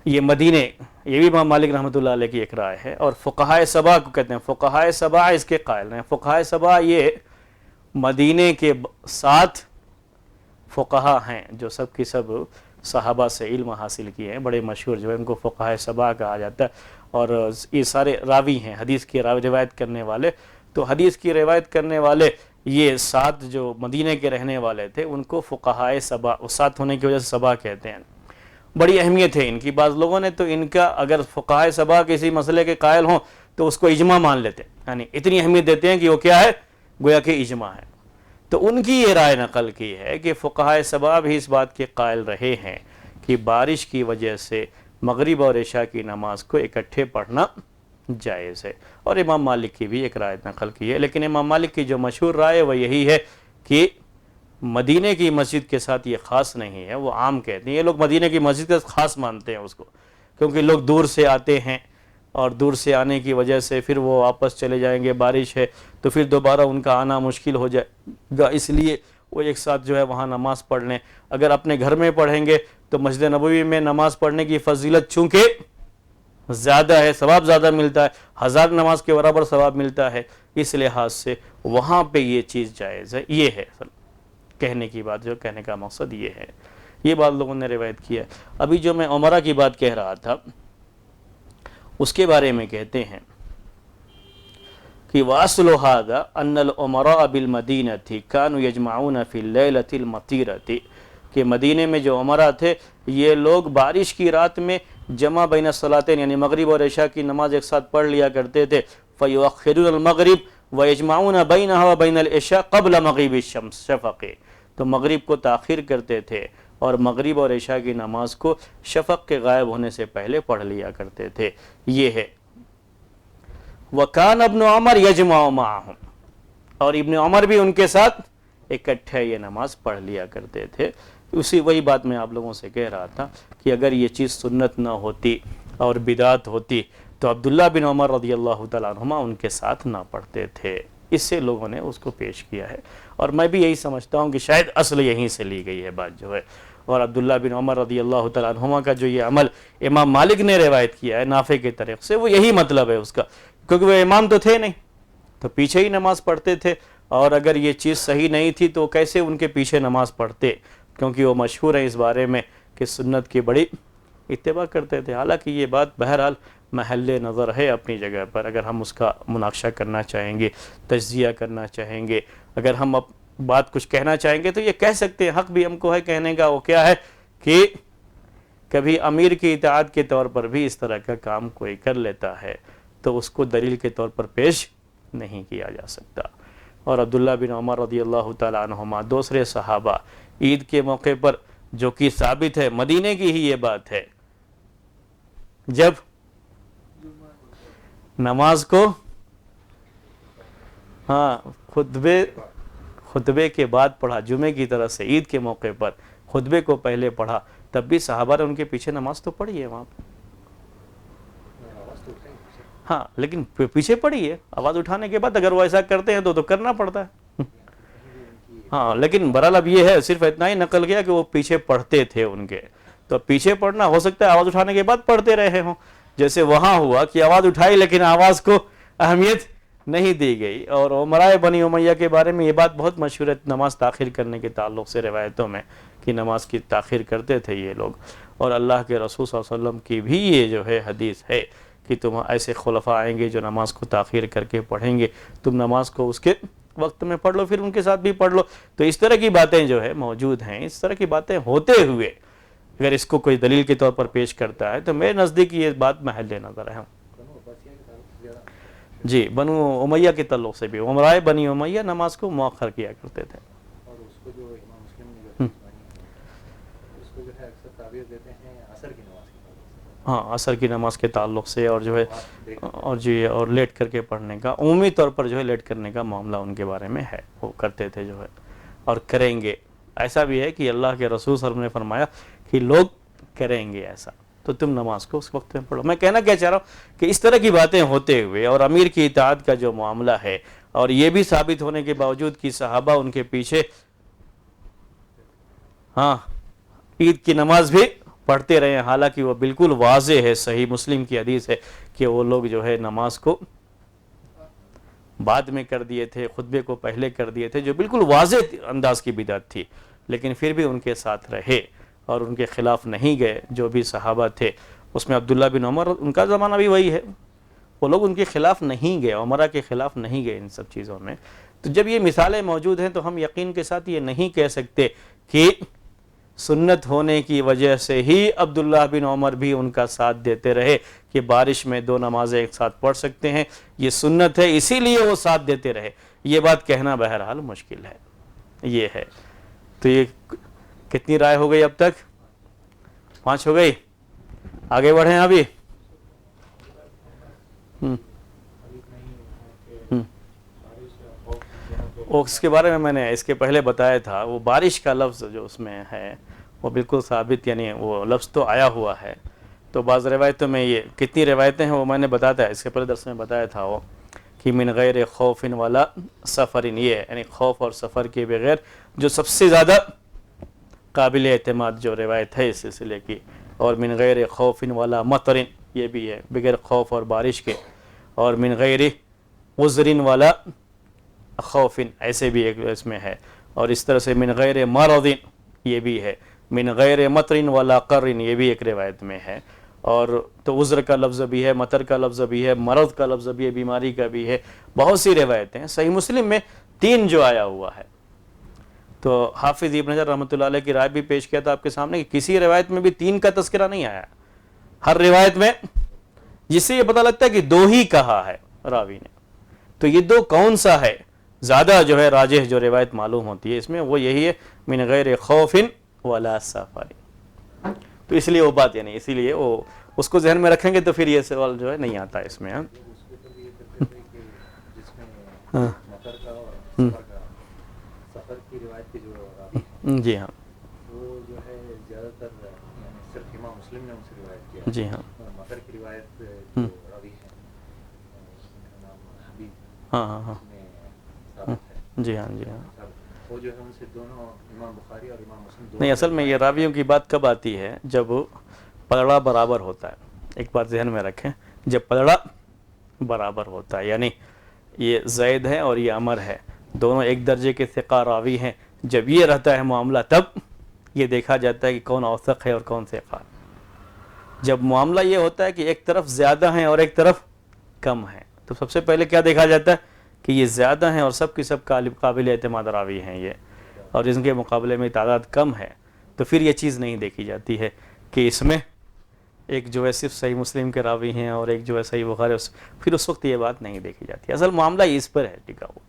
یہ مدینے، یہ بھی امام مالک رحمۃ اللہ علیہ کی ایک رائے ہے. اور فقہائے سبع کو کہتے ہیں، فقہائے سبع اس کے قائل ہیں. فقہائے سبع یہ مدینے کے 7 فقہا ہیں جو سب کی سب صحابہ سے علم حاصل کیے ہیں، بڑے مشہور جو ہے ان کو فقہاء 7 کہا جاتا ہے، اور یہ سارے راوی ہیں حدیث کی روایت کرنے والے. تو حدیث کی روایت کرنے والے یہ 7 جو مدینے کے رہنے والے تھے ان کو فقہاء 7، 7 ہونے کی وجہ سے 7 کہتے ہیں. بڑی اہمیت ہے ان کی. بعض لوگوں نے تو ان کا اگر فقہاء 7 کسی مسئلے کے قائل ہوں تو اس کو اجماع مان لیتے ہیں، یعنی اتنی اہمیت دیتے ہیں کہ وہ کیا ہے، گویا کہ اجماع ہے. تو ان کی یہ رائے نقل کی ہے کہ فقہاء 7 بھی اس بات کے قائل رہے ہیں کہ بارش کی وجہ سے مغرب اور عشاء کی نماز کو اکٹھے پڑھنا جائز ہے، اور امام مالک کی بھی ایک رائے نقل کی ہے. لیکن امام مالک کی جو مشہور رائے وہ یہی ہے کہ مدینے کی مسجد کے ساتھ یہ خاص نہیں ہے، وہ عام کہتے ہیں. یہ لوگ مدینے کی مسجد کا خاص مانتے ہیں اس کو، کیونکہ لوگ دور سے آتے ہیں اور دور سے آنے کی وجہ سے پھر وہ واپس چلے جائیں گے، بارش ہے تو پھر دوبارہ ان کا آنا مشکل ہو جائے گا، اس لیے وہ ایک ساتھ جو ہے وہاں نماز پڑھ لیں. اگر اپنے گھر میں پڑھیں گے تو مسجد نبوی میں نماز پڑھنے کی فضیلت چونکہ زیادہ ہے، ثواب زیادہ ملتا ہے، 1000 نماز کے برابر ثواب ملتا ہے، اس لحاظ سے وہاں پہ یہ چیز جائز ہے. یہ ہے کہنے کی بات، جو کہنے کا مقصد یہ ہے. یہ بات لوگوں نے روایت کیا ہے. ابھی جو میں عمرہ کی بات کہہ رہا تھا اس کے بارے میں کہتے ہیں کہ وَأَصْلُ هَذَا أَنَّ الْأُمَرَاءَ بِالْمَدِينَةِ كَانُوا يَجْمَعُونَ فِي اللَّيْلَةِ الْمَطِيرَةِ کہ مدینے میں جو عمرہ تھے یہ لوگ بارش کی رات میں جمع بین الصلاتین یعنی مغرب اور عشاء کی نماز ایک ساتھ پڑھ لیا کرتے تھے. فَيُؤَخِّرُونَ الْمَغْرِبَ وَيَجْمَعُونَ بَيْنَهَا وَبَيْنَ الْعِشَاءِ قَبْلَ مَغِيبِ الشَّفَقِ تو مغرب کو تاخیر کرتے تھے اور مغرب اور عشاء کی نماز کو شفق کے غائب ہونے سے پہلے پڑھ لیا کرتے تھے. یہ ہے. وَكَانَ ابْنُ عُمَرْ يَجْمَعُ مَعَهُمْ اور ابن عمر بھی ان کے ساتھ اکٹھے یہ نماز پڑھ لیا کرتے تھے. وہی بات میں آپ لوگوں سے کہہ رہا تھا کہ اگر یہ چیز سنت نہ ہوتی اور بدعت ہوتی تو عبداللہ بن عمر رضی اللہ تعالیٰ عنہما ان کے ساتھ نہ پڑھتے تھے. اس سے لوگوں نے اس کو پیش کیا ہے، اور میں بھی یہی سمجھتا ہوں کہ شاید اصل یہیں سے لی گئی ہے بات جو ہے. اور عبداللہ بن عمر رضی اللہ تعالیٰ عنہما کا جو یہ عمل امام مالک نے روایت کیا ہے نافع کے طریق سے، وہ یہی مطلب ہے اس کا، کیونکہ وہ امام تو تھے نہیں، تو پیچھے ہی نماز پڑھتے تھے. اور اگر یہ چیز صحیح نہیں تھی تو کیسے ان کے پیچھے نماز پڑھتے، کیونکہ وہ مشہور ہیں اس بارے میں کہ سنت کی بڑی اتباع کرتے تھے. حالانکہ یہ بات بہرحال محل نظر ہے اپنی جگہ پر. اگر ہم اس کا مناقشہ کرنا چاہیں گے، تجزیہ کرنا چاہیں گے، اگر ہم بات کچھ کہنا چاہیں گے تو یہ کہہ سکتے ہیں، حق بھی ہم کو ہے کہنے کا. وہ کیا ہے کہ کبھی امیر کی اطاعت کے طور پر بھی اس طرح کا کام کوئی کر لیتا ہے تو اس کو دلیل کے طور پر پیش نہیں کیا جا سکتا. اور عبداللہ بن عمر رضی اللہ تعالیٰ عنہما دوسرے صحابہ عید کے موقع پر، جو کہ ثابت ہے مدینے کی ہی یہ بات ہے، جب نماز کو خطبے کے بعد پڑھا، جمعے کی طرف سے عید کے موقع پر خطبے کو پہلے پڑھا، تب بھی صحابہ نے ان کے پیچھے نماز تو پڑھی ہے وہاں پہ. ہاں لیکن پیچھے پڑھی ہے. آواز اٹھانے کے بعد اگر وہ ایسا کرتے ہیں تو کرنا پڑتا ہے. ہاں لیکن بہرحال اب یہ ہے صرف اتنا ہی نقل گیا کہ وہ پیچھے پڑھتے تھے ان کے. تو پیچھے پڑھنا ہو سکتا ہے آواز اٹھانے کے بعد پڑھتے رہے ہوں، جیسے وہاں ہوا کہ آواز اٹھائی لیکن آواز کو اہمیت نہیں دی گئی. اور عمرائے بنی امیہ کے بارے میں یہ بات بہت مشہور ہے نماز تاخیر کرنے کے تعلق سے روایتوں میں، کہ نماز کی تاخیر کرتے تھے یہ لوگ. اور اللہ کے رسول صلی اللہ علیہ وسلم کی بھی یہ جو ہے حدیث ہے کہ تم ایسے خلفاء آئیں گے جو نماز کو تاخیر کر کے پڑھیں گے، تم نماز کو اس کے وقت میں پڑھ لو، پھر ان کے ساتھ بھی پڑھ لو. تو اس طرح کی باتیں جو ہے موجود ہیں. اس طرح کی باتیں ہوتے ہوئے اگر اس کو کوئی دلیل کے طور پر پیش کرتا ہے تو میرے نزدیک یہ بات محل نظر ہے. جی بنو امیہ کے تعلق سے بھی عمرائے بنی امیہ نماز کو مؤخر کیا کرتے تھے. اور اس کو جو امام مسلم نے اس کو جو ہے اکثر تعبیر دیتے ہیں عصر کی نماز کے تعلق سے. ہاں عصر کی نماز کے تعلق سے، اور جو ہے اور لیٹ کر کے پڑھنے کا، عمومی طور پر جو ہے لیٹ کرنے کا معاملہ ان کے بارے میں ہے، وہ کرتے تھے جو ہے اور کریں گے. ایسا بھی ہے کہ اللہ کے رسول صلی اللہ علیہ وسلم نے فرمایا کہ لوگ کریں گے ایسا، تو تم نماز کو اس وقت میں پڑھو. میں کہنا کیا چاہ رہا ہوں کہ اس طرح کی باتیں ہوتے ہوئے اور امیر کی اطاعت کا جو معاملہ ہے، اور یہ بھی ثابت ہونے کے باوجود کہ صحابہ ان کے پیچھے عید کی نماز بھی پڑھتے رہے ہیں، حالانکہ وہ بالکل واضح ہے، صحیح مسلم کی حدیث ہے کہ وہ لوگ جو ہے نماز کو بعد میں کر دیے تھے، خطبے کو پہلے کر دیے تھے، جو بالکل واضح انداز کی بدعت تھی، لیکن پھر بھی ان کے ساتھ رہے اور ان کے خلاف نہیں گئے. جو بھی صحابہ تھے اس میں عبداللہ بن عمر، ان کا زمانہ بھی وہی ہے، وہ لوگ ان کے خلاف نہیں گئے، عمرہ کے خلاف نہیں گئے ان سب چیزوں میں. تو جب یہ مثالیں موجود ہیں تو ہم یقین کے ساتھ یہ نہیں کہہ سکتے کہ سنت ہونے کی وجہ سے ہی عبداللہ بن عمر بھی ان کا ساتھ دیتے رہے کہ بارش میں 2 نمازیں ایک ساتھ پڑھ سکتے ہیں، یہ سنت ہے اسی لیے وہ ساتھ دیتے رہے. یہ بات کہنا بہرحال مشکل ہے. یہ ہے. تو یہ کتنی رائے ہو گئی اب تک؟ 5 ہو گئی. آگے بڑھیں ابھی. اس کے بارے میں نے اس کے پہلے بتایا تھا، وہ بارش کا لفظ جو اس میں ہے وہ بالکل ثابت، یعنی وہ لفظ تو آیا ہوا ہے. تو بعض روایتوں میں یہ کتنی روایتیں ہیں وہ میں نے بتایا تھا، اس کے پہلے درس میں بتایا تھا وہ کہ من غیر خوف ولا سفر، یہ ہے یعنی خوف اور سفر کے بغیر جو سب سے زیادہ قابل اعتماد جو روایت ہے اس سلسلے کی. اور من غیر خوف ولا مطر، یہ بھی ہے بغیر خوف اور بارش کے. اور من غیر عذر ولا خوف، ایسے بھی ایک اس میں ہے. اور اس طرح سے من غیر مرض، یہ بھی ہے. من غیر مطر ولا قر، یہ بھی ایک روایت میں ہے. اور تو عذر کا لفظ بھی ہے، مطر کا لفظ بھی ہے، مرض کا لفظ بھی ہے، بیماری کا بھی ہے. بہت سی روایتیں ہیں. صحیح مسلم میں 3 جو آیا ہوا ہے. تو حافظ ابن حجر رحمۃ اللہ علیہ کی رائے بھی پیش کیا تھا آپ کے سامنے کہ کسی روایت میں بھی 3 کا تذکرہ نہیں آیا. ہر روایت میں، جس سے یہ پتہ لگتا ہے کہ 2 ہی کہا ہے راوی نے. تو یہ 2 کون سا ہے؟ زیادہ جو ہے راجح جو روایت معلوم ہوتی ہے اس میں وہ یہی ہے، من غیر خوف ولا سفر. تو اس لیے وہ بات یعنی اسی لیے وہ اس کو ذہن میں رکھیں گے تو پھر یہ سوال جو ہے نہیں آتا اس میں. سفر کی روایت کی جو راوی جی ہاں، وہ جو ہے زیادہ تر صرف امام مسلم نے ان سے روایت کیا. جی ہاں، مطر کی روایت جو راوی ہے حبیب، ہاں ہاں ہاں، میں ثابت ہے. جی ہاں، جی ہاں. وہ جو ہے ان سے دونوں امام بخاری اور امام مسلم دونوں. نہیں، اصل میں یہ راویوں کی بات کب آتی ہے؟ جب پلڑا برابر ہوتا ہے. ایک بات ذہن میں رکھیں، جب پلڑا برابر ہوتا ہے، یعنی یہ زید ہے اور یہ عمر ہے، دونوں ایک درجے کے ثقہ راوی ہیں. جب یہ رہتا ہے معاملہ تب یہ دیکھا جاتا ہے کہ کون اوثق ہے اور کون ثقہ. جب معاملہ یہ ہوتا ہے کہ ایک طرف زیادہ ہیں اور ایک طرف کم ہیں تو سب سے پہلے کیا دیکھا جاتا ہے کہ یہ زیادہ ہیں اور سب کی سب قابل اعتماد راوی ہیں یہ، اور ان کے مقابلے میں تعداد کم ہے. تو پھر یہ چیز نہیں دیکھی جاتی ہے کہ اس میں ایک جو ہے صرف صحیح مسلم کے راوی ہیں اور ایک جو ہے صحیح بخاری، پھر اس وقت یہ بات نہیں دیکھی جاتی. اصل معاملہ اس پر ہے ٹکا ہوا.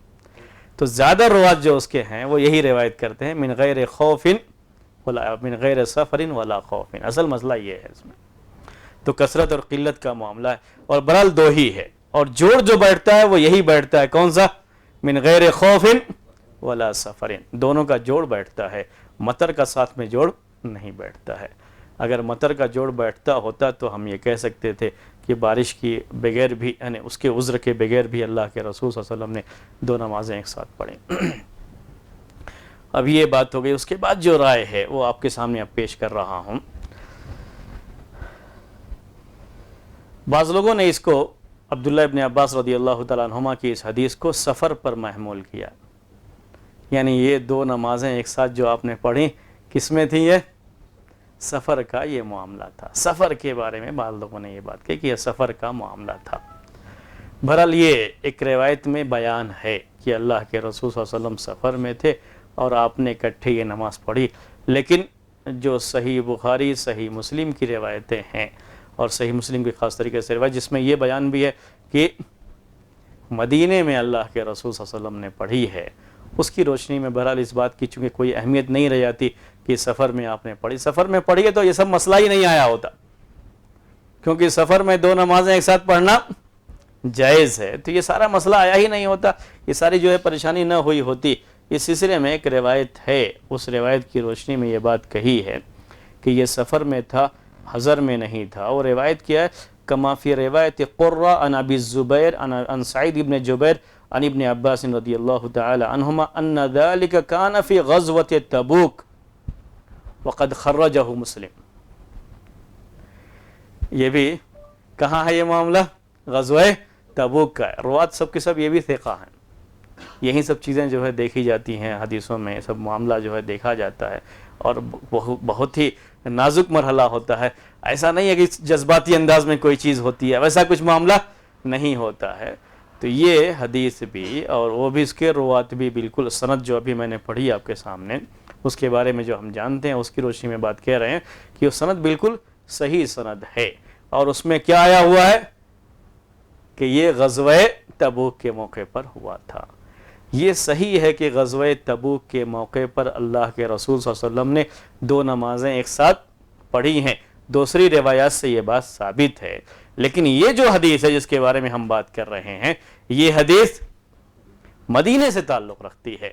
تو زیادہ روات جو اس کے ہیں وہ یہی روایت کرتے ہیں من غیر خوف ولا من غیر سفر ولا خوف. اصل مسئلہ یہ ہے اس میں. تو کثرت اور قلت کا معاملہ ہے اور برحال 2 ہی ہے، اور جوڑ جو بیٹھتا ہے وہ یہی بیٹھتا ہے. کون سا؟ من غیر خوف ولا سفر. دونوں کا جوڑ بیٹھتا ہے، مطر کا ساتھ میں جوڑ نہیں بیٹھتا ہے. اگر مطر کا جوڑ بیٹھتا ہوتا تو ہم یہ کہہ سکتے تھے کہ بارش کی بغیر بھی یعنی اس کے عذر کے بغیر بھی اللہ کے رسول صلی اللہ علیہ وسلم نے 2 نمازیں ایک ساتھ پڑھیں. اب یہ بات ہو گئی. اس کے بعد جو رائے ہے وہ آپ کے سامنے اب پیش کر رہا ہوں. بعض لوگوں نے اس کو عبداللہ ابن عباس رضی اللہ تعالیٰ عنہما کی اس حدیث کو سفر پر محمول کیا، یعنی یہ 2 نمازیں ایک ساتھ جو آپ نے پڑھی کس میں تھی؟ یہ سفر کا یہ معاملہ تھا. سفر کے بارے میں بعض لوگوں نے یہ بات کہی کہ یہ سفر کا معاملہ تھا. بہرحال یہ ایک روایت میں بیان ہے کہ اللہ کے رسول صلی اللہ علیہ وسلم سفر میں تھے اور آپ نے اکٹھے یہ نماز پڑھی. لیکن جو صحیح بخاری صحیح مسلم کی روایتیں ہیں اور صحیح مسلم کی خاص طریقے سے روایت جس میں یہ بیان بھی ہے کہ مدینے میں اللہ کے رسول صلی اللہ علیہ وسلم نے پڑھی ہے، اس کی روشنی میں بہرحال اس بات کی چونکہ کوئی اہمیت نہیں رہ جاتی کہ سفر میں آپ نے پڑھی. سفر میں پڑھی ہے تو یہ سب مسئلہ ہی نہیں آیا ہوتا، کیونکہ سفر میں 2 نمازیں ایک ساتھ پڑھنا جائز ہے. تو یہ سارا مسئلہ آیا ہی نہیں ہوتا، یہ ساری جو ہے پریشانی نہ ہوئی ہوتی. اس سلسلے میں ایک روایت ہے، اس روایت کی روشنی میں یہ بات کہی ہے کہ یہ سفر میں تھا، حضر میں نہیں تھا. اور روایت کیا ہے؟ کما فی روایت قرہ عن ابی الزبیر عن سعید ابن جبیر عن ابن عباس رضی اللہ تعالی عنہما ان ذلك کان فی غزوۃ تبوک وقد خرجہ مسلم. یہ بھی کہاں ہے یہ معاملہ؟ غزوہ تبوک کا ہے. روات سب کے سب یہ بھی ثقہ ہیں. یہی سب چیزیں جو ہے دیکھی جاتی ہیں حدیثوں میں, سب معاملہ جو ہے دیکھا جاتا ہے, اور بہت ہی نازک مرحلہ ہوتا ہے. ایسا نہیں ہے کہ جذباتی انداز میں کوئی چیز ہوتی ہے, ویسا کچھ معاملہ نہیں ہوتا ہے. تو یہ حدیث بھی اور وہ بھی اس کے روات بھی بالکل سند جو ابھی میں نے پڑھی آپ کے سامنے, اس کے بارے میں جو ہم جانتے ہیں اس کی روشنی میں بات کہہ رہے ہیں کہ وہ سند بالکل صحیح سند ہے. اور اس میں کیا آیا ہوا ہے کہ یہ غزوہ تبوک کے موقع پر ہوا تھا. یہ صحیح ہے کہ غزوہ تبوک کے موقع پر اللہ کے رسول صلی اللہ علیہ وسلم نے 2 نمازیں ایک ساتھ پڑھی ہیں. دوسری روایات سے یہ بات ثابت ہے. لیکن یہ جو حدیث ہے جس کے بارے میں ہم بات کر رہے ہیں, یہ حدیث مدینے سے تعلق رکھتی ہے.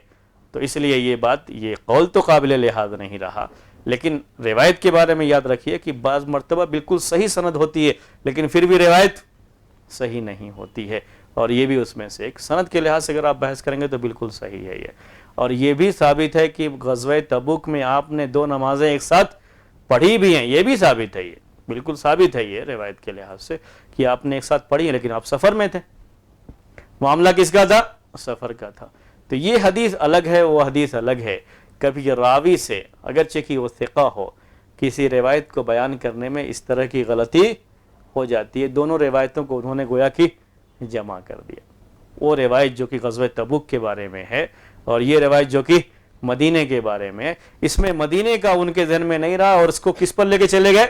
تو اس لیے یہ بات, یہ قول تو قابل لحاظ نہیں رہا. لیکن روایت کے بارے میں یاد رکھیے کہ بعض مرتبہ بالکل صحیح سند ہوتی ہے لیکن پھر بھی روایت صحیح نہیں ہوتی ہے, اور یہ بھی اس میں سے ایک. سند کے لحاظ سے اگر آپ بحث کریں گے تو بالکل صحیح ہے یہ. اور یہ بھی ثابت ہے کہ غزوہ تبوک میں آپ نے 2 نمازیں ایک ساتھ پڑھی بھی ہیں. یہ بھی ثابت ہے, یہ بالکل ثابت ہے یہ روایت کے لحاظ سے کہ آپ نے ایک ساتھ پڑھی ہیں, لیکن آپ سفر میں تھے. معاملہ کس کا تھا؟ سفر کا تھا. تو یہ حدیث الگ ہے, وہ حدیث الگ ہے. کبھی راوی سے اگرچہ کہ وہ ثقہ ہو, کسی روایت کو بیان کرنے میں اس طرح کی غلطی ہو جاتی ہے. دونوں روایتوں کو انہوں نے گویا کہ جمع کر دیا. وہ روایت جو کہ غزوہ تبوک کے بارے میں ہے اور یہ روایت جو کہ مدینے کے بارے میں ہے, اس میں مدینے کا ان کے ذہن میں نہیں رہا اور اس کو کس پر لے کے چلے گئے؟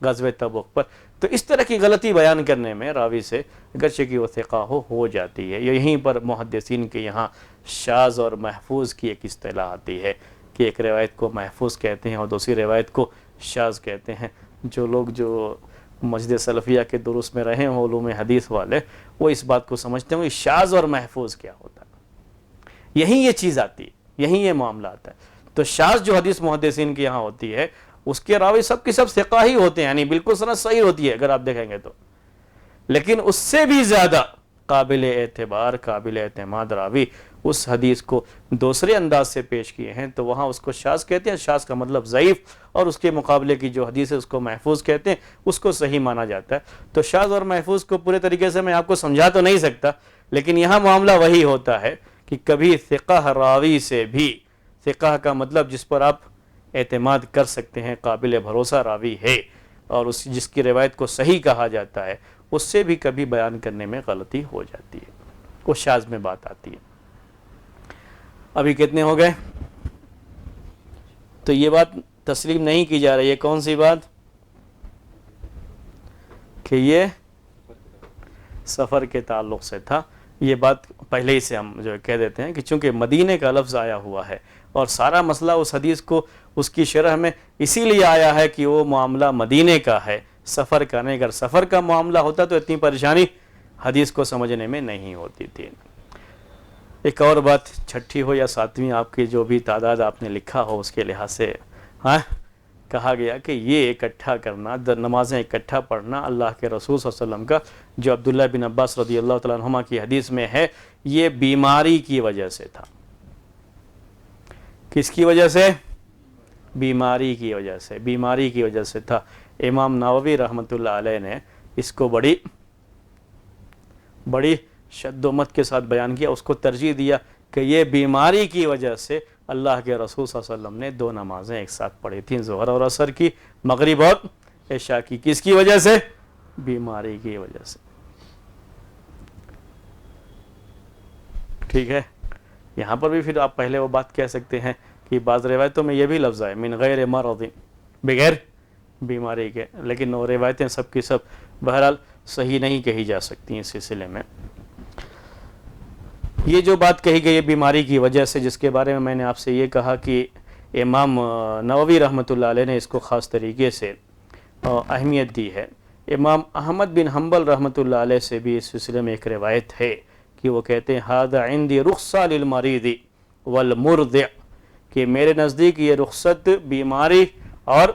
غزوہ تبوک پر. تو اس طرح کی غلطی بیان کرنے میں راوی سے اگرچہ کہ وہ ثقہ ہو جاتی ہے. یہیں پر محدثین کے یہاں شاذ اور محفوظ کی ایک اصطلاح آتی ہے کہ ایک روایت کو محفوظ کہتے ہیں اور دوسری روایت کو شاذ کہتے ہیں. جو لوگ جو مسجد سلفیہ کے دروس میں رہے ہیں علوم حدیث والے, وہ اس بات کو سمجھتے ہیں کہ شاذ اور محفوظ کیا ہوتا ہے. یہیں یہ چیز آتی ہے, یہیں یہ معاملہ آتا ہے. تو شاذ جو حدیث محدثین کے یہاں ہوتی ہے اس کے راوی سب کے سب ثقہ ہی ہوتے ہیں, یعنی بالکل سند صحیح ہوتی ہے اگر آپ دیکھیں گے تو. لیکن اس سے بھی زیادہ قابل اعتبار, قابل اعتماد راوی اس حدیث کو دوسرے انداز سے پیش کیے ہیں تو وہاں اس کو شاذ کہتے ہیں. شاذ کا مطلب ضعیف, اور اس کے مقابلے کی جو حدیث ہے اس کو محفوظ کہتے ہیں, اس کو صحیح مانا جاتا ہے. تو شاذ اور محفوظ کو پورے طریقے سے میں آپ کو سمجھا تو نہیں سکتا, لیکن یہاں معاملہ وہی ہوتا ہے کہ کبھی ثقہ راوی سے بھی, ثقہ کا مطلب جس پر آپ اعتماد کر سکتے ہیں, قابل بھروسہ راوی ہے اور جس کی روایت کو صحیح کہا جاتا ہے, اس سے بھی کبھی بیان کرنے میں غلطی ہو جاتی ہے, وہ شاذ میں بات آتی ہے. ابھی کتنے ہو گئے؟ تو یہ بات تسلیم نہیں کی جا رہی ہے. کون سی بات؟ کہ یہ سفر کے تعلق سے تھا. یہ بات پہلے ہی سے ہم جو کہہ دیتے ہیں کہ چونکہ مدینے کا لفظ آیا ہوا ہے اور سارا مسئلہ اس حدیث کو اس کی شرح میں اسی لیے آیا ہے کہ وہ معاملہ مدینے کا ہے, سفر کا نہیں. اگر سفر کا معاملہ ہوتا تو اتنی پریشانی حدیث کو سمجھنے میں نہیں ہوتی تھی. ایک اور بات, 6ٹھی ہو یا 7ویں, آپ کی جو بھی تعداد آپ نے لکھا ہو اس کے لحاظ سے کہا گیا کہ یہ اکٹھا کرنا, نمازیں اکٹھا پڑھنا اللہ کے رسول صلی اللہ علیہ وسلم کا, جو عبداللہ بن عباس رضی اللہ تعالیٰ عنہما کی حدیث میں ہے, یہ بیماری کی وجہ سے تھا. کس کی وجہ سے؟ بیماری کی وجہ سے. بیماری کی وجہ سے تھا. امام نووی رحمۃ اللہ علیہ نے اس کو بڑی شد و مت کے ساتھ بیان کیا, اس کو ترجیح دیا کہ یہ بیماری کی وجہ سے اللہ کے رسول صلی اللہ علیہ وسلم نے 2 نمازیں ایک ساتھ پڑھی تھیں, ظہر اور عصر کی, مغرب اور عشاء کی. کس کی وجہ سے؟ بیماری کی وجہ سے. ٹھیک ہے. یہاں پر بھی پھر آپ پہلے وہ بات کہہ سکتے ہیں کہ بعض روایتوں میں یہ بھی لفظ ہے من غیر مرض, بغیر بیماری کے, لیکن وہ روایتیں سب کی سب بہرحال صحیح نہیں کہی جا سکتی اس سلسلے میں. یہ جو بات کہی گئی ہے بیماری کی وجہ سے, جس کے بارے میں نے آپ سے یہ کہا کہ امام نووی رحمۃ اللہ علیہ نے اس کو خاص طریقے سے اہمیت دی ہے. امام احمد بن حنبل رحمۃ اللہ علیہ سے بھی اس سلسلے میں ایک روایت ہے کہ وہ کہتے ہیں ھذا عندی رخصہ للمریض والمرضع, کہ میرے نزدیک یہ رخصت بیماری اور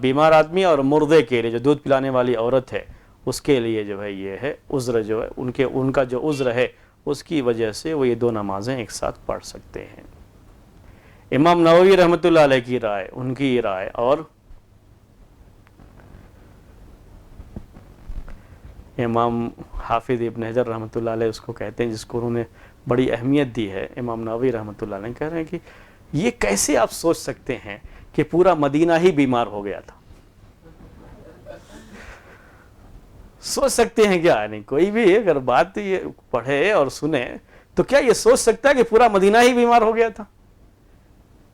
بیمار آدمی اور مردے کے لیے, جو دودھ پلانے والی عورت ہے اس کے لیے جو ہے یہ ہے عذر, جو ہے ان کا جو عذر ہے اس کی وجہ سے وہ یہ 2 نمازیں ایک ساتھ پڑھ سکتے ہیں. امام نووی رحمۃ اللہ علیہ کی رائے, ان کی رائے, اور امام حافظ ابن حجر رحمۃ اللہ علیہ اس کو کہتے ہیں، جس کو انہوں نے بڑی اہمیت دی ہے، امام نووی رحمۃ اللہ علیہ کہہ رہے ہیں کہ یہ کیسے آپ سوچ سکتے ہیں کہ پورا مدینہ ہی بیمار ہو گیا تھا؟ سوچ سکتے ہیں کیا؟ یعنی کوئی بھی اگر بات یہ پڑھے اور سنے تو کیا یہ سوچ سکتا ہے کہ پورا مدینہ ہی بیمار ہو گیا تھا؟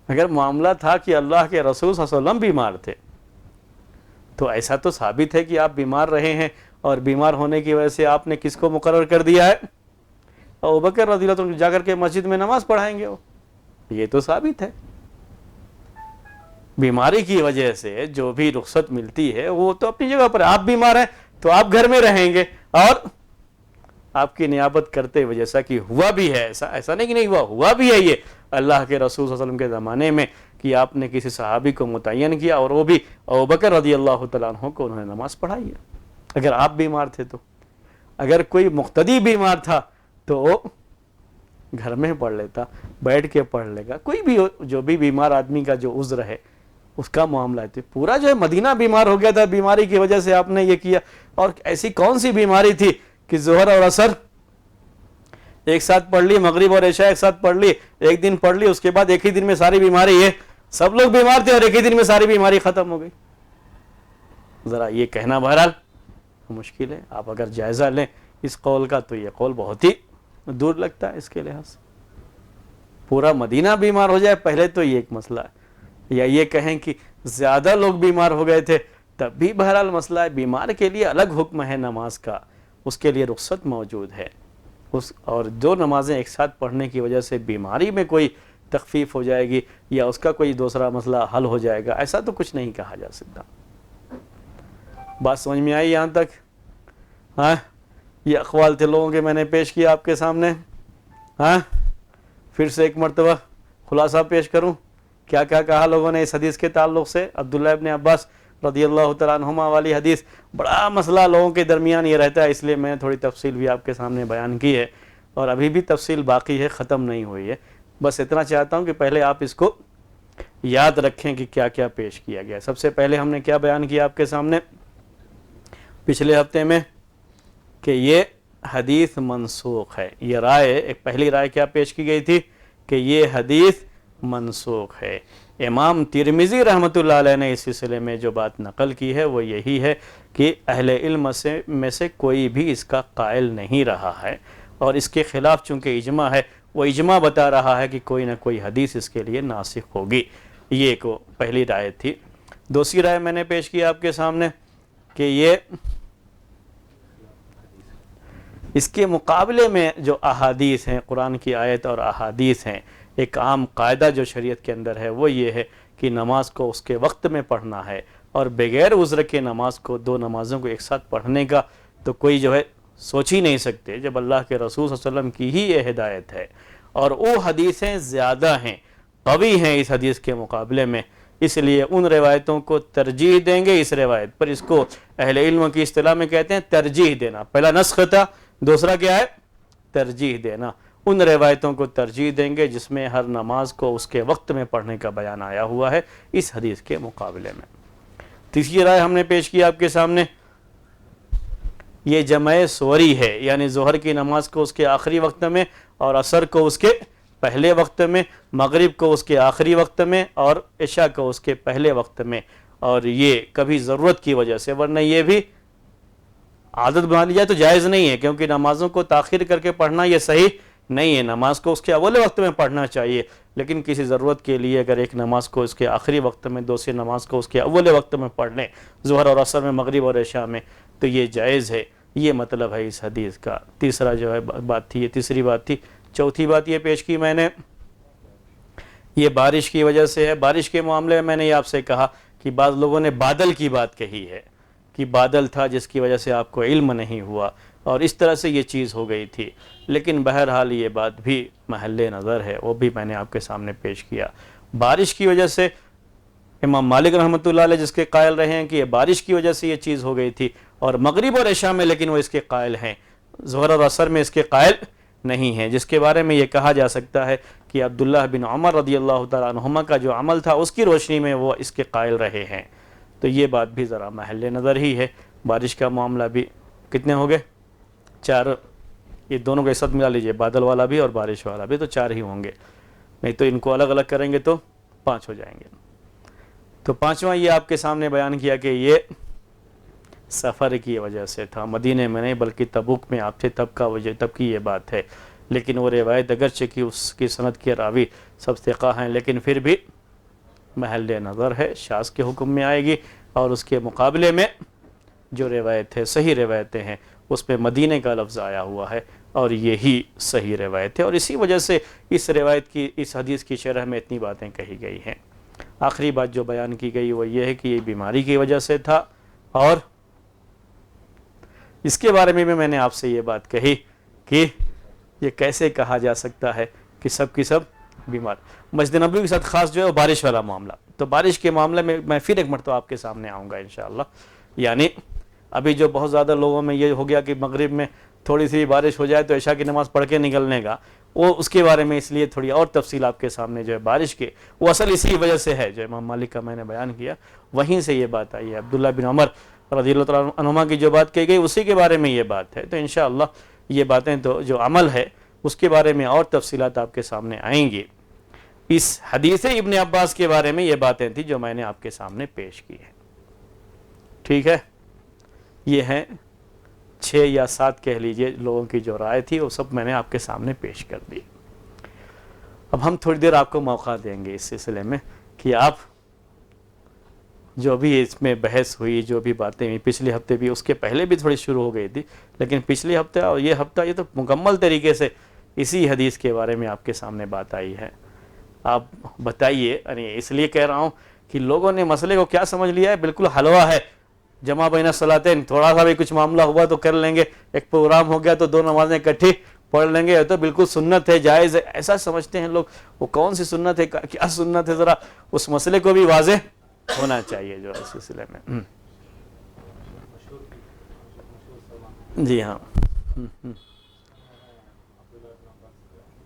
اگر معاملہ تھا کہ اللہ کے رسول صلی اللہ علیہ وسلم بیمار تھے تو ایسا تو ثابت ہے کہ آپ بیمار رہے ہیں، اور بیمار ہونے کی وجہ سے آپ نے کس کو مقرر کر دیا ہے؟ ابوبکر رضی اللہ عنہ جا کر کے مسجد میں نماز پڑھائیں گے وہ، یہ تو ثابت ہے۔ بیماری کی وجہ سے جو بھی رخصت ملتی ہے وہ تو اپنی جگہ پر، آپ بیمار ہیں تو آپ گھر میں رہیں گے اور آپ کی نیابت کرتے ہوئے، جیسا کہ ہوا بھی ہے، ایسا نہیں کہ نہیں ہوا بھی ہے یہ اللہ کے رسول صلی اللہ علیہ وسلم کے زمانے میں کہ آپ نے کسی صحابی کو متعین کیا اور وہ بھی ابوبکر رضی اللہ تعالیٰ عنہ کو انہوں نے نماز پڑھائی ہے، اگر آپ بیمار تھے تو۔ اگر کوئی مقتدی بیمار تھا تو وہ گھر میں پڑھ لیتا، بیٹھ کے پڑھ لے گا، کوئی بھی جو بھی بیمار آدمی کا جو عذر ہے اس کا معاملہ ہے۔ پورا جو ہے مدینہ بیمار ہو گیا تھا، بیماری کی وجہ سے آپ نے یہ کیا۔ اور ایسی کون سی بیماری تھی کہ ظہر اور عصر ایک ساتھ پڑھ لی، مغرب اور عشاء ایک ساتھ پڑھ لی، ایک دن پڑھ لی، اس کے بعد ایک ہی دن میں ساری بیماری ہے، سب لوگ بیمار تھے اور ایک ہی دن میں ساری بیماری ختم ہو گئی؟ ذرا یہ کہنا بہرحال مشکل ہے۔ آپ اگر جائزہ لیں اس قول کا تو یہ قول بہت ہی دور لگتا ہے اس کے لحاظ سے۔ پورا مدینہ بیمار ہو جائے پہلے تو یہ ایک مسئلہ ہے، یا یہ کہیں کہ زیادہ لوگ بیمار ہو گئے تھے تب بھی بہرحال مسئلہ ہے۔ بیمار کے لیے الگ حکم ہے نماز کا، اس کے لیے رخصت موجود ہے، اور دو نمازیں ایک ساتھ پڑھنے کی وجہ سے بیماری میں کوئی تخفیف ہو جائے گی یا اس کا کوئی دوسرا مسئلہ حل ہو جائے گا، ایسا تو کچھ نہیں کہا جا سکتا۔ بات سمجھ میں آئی یہاں تک؟ ہاں، یہ اقوال تھے لوگوں کے، میں نے پیش کیا آپ کے سامنے۔ ہاں، پھر سے ایک مرتبہ خلاصہ پیش کروں، کیا کیا کہا لوگوں نے اس حدیث کے تعلق سے؟ عبداللہ ابن عباس رضی اللہ تعالیٰ عنہما والی حدیث، بڑا مسئلہ لوگوں کے درمیان یہ رہتا ہے، اس لیے میں نے تھوڑی تفصیل بھی آپ کے سامنے بیان کی ہے، اور ابھی بھی تفصیل باقی ہے، ختم نہیں ہوئی ہے۔ بس اتنا چاہتا ہوں کہ پہلے آپ اس کو یاد رکھیں کہ کیا کیا پیش کیا گیا۔ سب سے پہلے ہم نے کیا بیان کیا آپ کے سامنے پچھلے ہفتے میں کہ یہ حدیث منسوخ ہے۔ یہ رائے، ایک پہلی رائے کیا پیش کی گئی تھی کہ یہ حدیث منسوخ ہے۔ امام ترمذی رحمۃ اللہ علیہ نے اس سلسلے میں جو بات نقل کی ہے وہ یہی ہے کہ اہل علم میں سے کوئی بھی اس کا قائل نہیں رہا ہے، اور اس کے خلاف چونکہ اجماع ہے، وہ اجماع بتا رہا ہے کہ کوئی نہ کوئی حدیث اس کے لیے ناسخ ہوگی۔ یہ ایک پہلی رائے تھی۔ دوسری رائے میں نے پیش کی آپ کے سامنے کہ یہ اس کے مقابلے میں جو احادیث ہیں، قرآن کی آیت اور احادیث ہیں، ایک عام قاعدہ جو شریعت کے اندر ہے وہ یہ ہے کہ نماز کو اس کے وقت میں پڑھنا ہے، اور بغیر عذر کے نماز کو، دو نمازوں کو ایک ساتھ پڑھنے کا تو کوئی جو ہے سوچ ہی نہیں سکتے، جب اللہ کے رسول صلی اللہ علیہ وسلم کی ہی یہ ہدایت ہے، اور وہ حدیثیں زیادہ ہیں، قوی ہیں اس حدیث کے مقابلے میں، اس لیے ان روایتوں کو ترجیح دیں گے اس روایت پر۔ اس کو اہل علم کی اصطلاح میں کہتے ہیں ترجیح دینا۔ پہلا نسخ تھا، دوسرا کیا ہے؟ ترجیح دینا۔ ان روایتوں کو ترجیح دیں گے جس میں ہر نماز کو اس کے وقت میں پڑھنے کا بیان آیا ہوا ہے اس حدیث کے مقابلے میں۔ تیسری رائے ہم نے پیش کی آپ کے سامنے، یہ جمع سوری ہے، یعنی ظہر کی نماز کو اس کے آخری وقت میں، اور عصر کو اس کے پہلے وقت میں، مغرب کو اس کے آخری وقت میں، اور عشاء کو اس کے پہلے وقت میں، اور یہ کبھی ضرورت کی وجہ سے، ورنہ یہ بھی عادت بنا لی جائے تو جائز نہیں ہے، کیونکہ نمازوں کو تاخیر کر کے پڑھنا یہ صحیح نہیں ہے۔ نماز کو اس کے اول وقت میں پڑھنا چاہیے، لیکن کسی ضرورت کے لیے اگر ایک نماز کو اس کے آخری وقت میں، دوسری نماز کو اس کے اول وقت میں پڑھ لیں، ظہر اور عصر میں، مغرب اور عشاء میں، تو یہ جائز ہے۔ یہ مطلب ہے اس حدیث کا۔ تیسرا جو ہے بات تھی، یہ تیسری بات تھی۔ چوتھی بات یہ پیش کی میں نے، یہ بارش کی وجہ سے ہے۔ بارش کے معاملے میں نے یہ آپ سے کہا کہ بعض لوگوں نے بادل کی بات کہی ہے کہ بادل تھا جس کی وجہ سے آپ کو علم نہیں ہوا، اور اس طرح سے یہ چیز ہو گئی تھی، لیکن بہرحال یہ بات بھی محل نظر ہے، وہ بھی میں نے آپ کے سامنے پیش کیا۔ بارش کی وجہ سے امام مالک رحمۃ اللہ علیہ جس کے قائل رہے ہیں کہ یہ بارش کی وجہ سے یہ چیز ہو گئی تھی، اور مغرب اور عشاء میں لیکن وہ اس کے قائل ہیں، ظہر اور عصر میں اس کے قائل نہیں ہیں، جس کے بارے میں یہ کہا جا سکتا ہے کہ عبداللہ بن عمر رضی اللہ تعالیٰ عنہما کا جو عمل تھا اس کی روشنی میں وہ اس کے قائل رہے ہیں۔ تو یہ بات بھی ذرا محل نظر ہی ہے۔ بارش کا معاملہ بھی کتنے ہو گئے؟ 4, یہ دونوں کو ایک ساتھ ملا لیجئے، بادل والا بھی اور بارش والا بھی، تو 4 ہی ہوں گے، نہیں تو ان کو الگ الگ کریں گے تو 5 ہو جائیں گے۔ تو 5واں یہ آپ کے سامنے بیان کیا کہ یہ سفر کی وجہ سے تھا، مدینے میں نہیں بلکہ تبوک میں آپ تھے، تب کی یہ بات ہے، لیکن وہ روایت اگرچہ کہ اس کی سند کے راوی سب ثقہ ہیں لیکن پھر بھی محل نظر ہے، شاذ کے حکم میں آئے گی، اور اس کے مقابلے میں جو روایت ہے صحیح روایتیں ہیں اس پہ مدینے کا لفظ آیا ہوا ہے، اور یہی صحیح روایت ہے، اور اسی وجہ سے اس روایت کی، اس حدیث کی شرح میں اتنی باتیں کہی گئی ہیں۔ آخری بات جو بیان کی گئی وہ یہ ہے کہ یہ بیماری کی وجہ سے تھا، اور اس کے بارے میں نے آپ سے یہ بات کہی کہ یہ کیسے کہا جا سکتا ہے کہ سب کی سب بیمار۔ مسجد نبوی کے ساتھ خاص جو ہے وہ بارش والا معاملہ، تو بارش کے معاملے میں میں پھر ایک مرتبہ آپ کے سامنے آؤں گا انشاءاللہ۔ یعنی ابھی جو بہت زیادہ لوگوں میں یہ ہو گیا کہ مغرب میں تھوڑی سی بارش ہو جائے تو عشاء کی نماز پڑھ کے نکلنے کا، وہ اس کے بارے میں اس لیے تھوڑی اور تفصیل آپ کے سامنے جو ہے بارش کے، وہ اصل اسی وجہ سے ہے جو امام مالک کا میں نے بیان کیا، وہیں سے یہ بات آئی ہے۔ عبداللہ بن عمر رضی اللہ تعالیٰ عنہما کی جو بات کہی گئی اسی کے بارے میں یہ بات ہے، تو انشاءاللہ یہ باتیں تو جو عمل ہے اس کے بارے میں اور تفصیلات آپ کے سامنے آئیں گی۔ اس حدیث ابن عباس کے بارے میں یہ باتیں تھیں جو میں نے آپ کے سامنے پیش کی ہیں، ٹھیک ہے؟ یہ ہیں 6 یا 7 کہہ لیجئے لوگوں کی جو رائے تھی وہ سب میں نے آپ کے سامنے پیش کر دی۔ اب ہم تھوڑی دیر آپ کو موقع دیں گے اس سلسلے میں کہ آپ جو بھی اس میں بحث ہوئی، جو بھی باتیں ہوئی پچھلے ہفتے بھی، اس کے پہلے بھی تھوڑی شروع ہو گئی تھی، لیکن پچھلے ہفتے اور یہ ہفتہ یہ تو مکمل طریقے سے اسی حدیث کے بارے میں آپ کے سامنے بات آئی ہے۔ آپ بتائیے، یعنی اس لیے کہہ رہا ہوں کہ لوگوں نے مسئلے کو کیا سمجھ لیا ہے، بالکل حلوہ ہے، جمع بین الصلاتین، تھوڑا سا بھی کچھ معاملہ ہوا تو کر لیں گے، ایک پروگرام ہو گیا تو 2 نمازیں اکٹھی پڑھ لیں گے، تو بالکل سنت ہے، جائز ہے، ایسا سمجھتے ہیں لوگ۔ وہ کون سی سنت ہے، کیا سنت ہے، ذرا اس مسئلے کو بھی واضح ہونا چاہیے جو اس سلسلے میں۔ جی ہاں،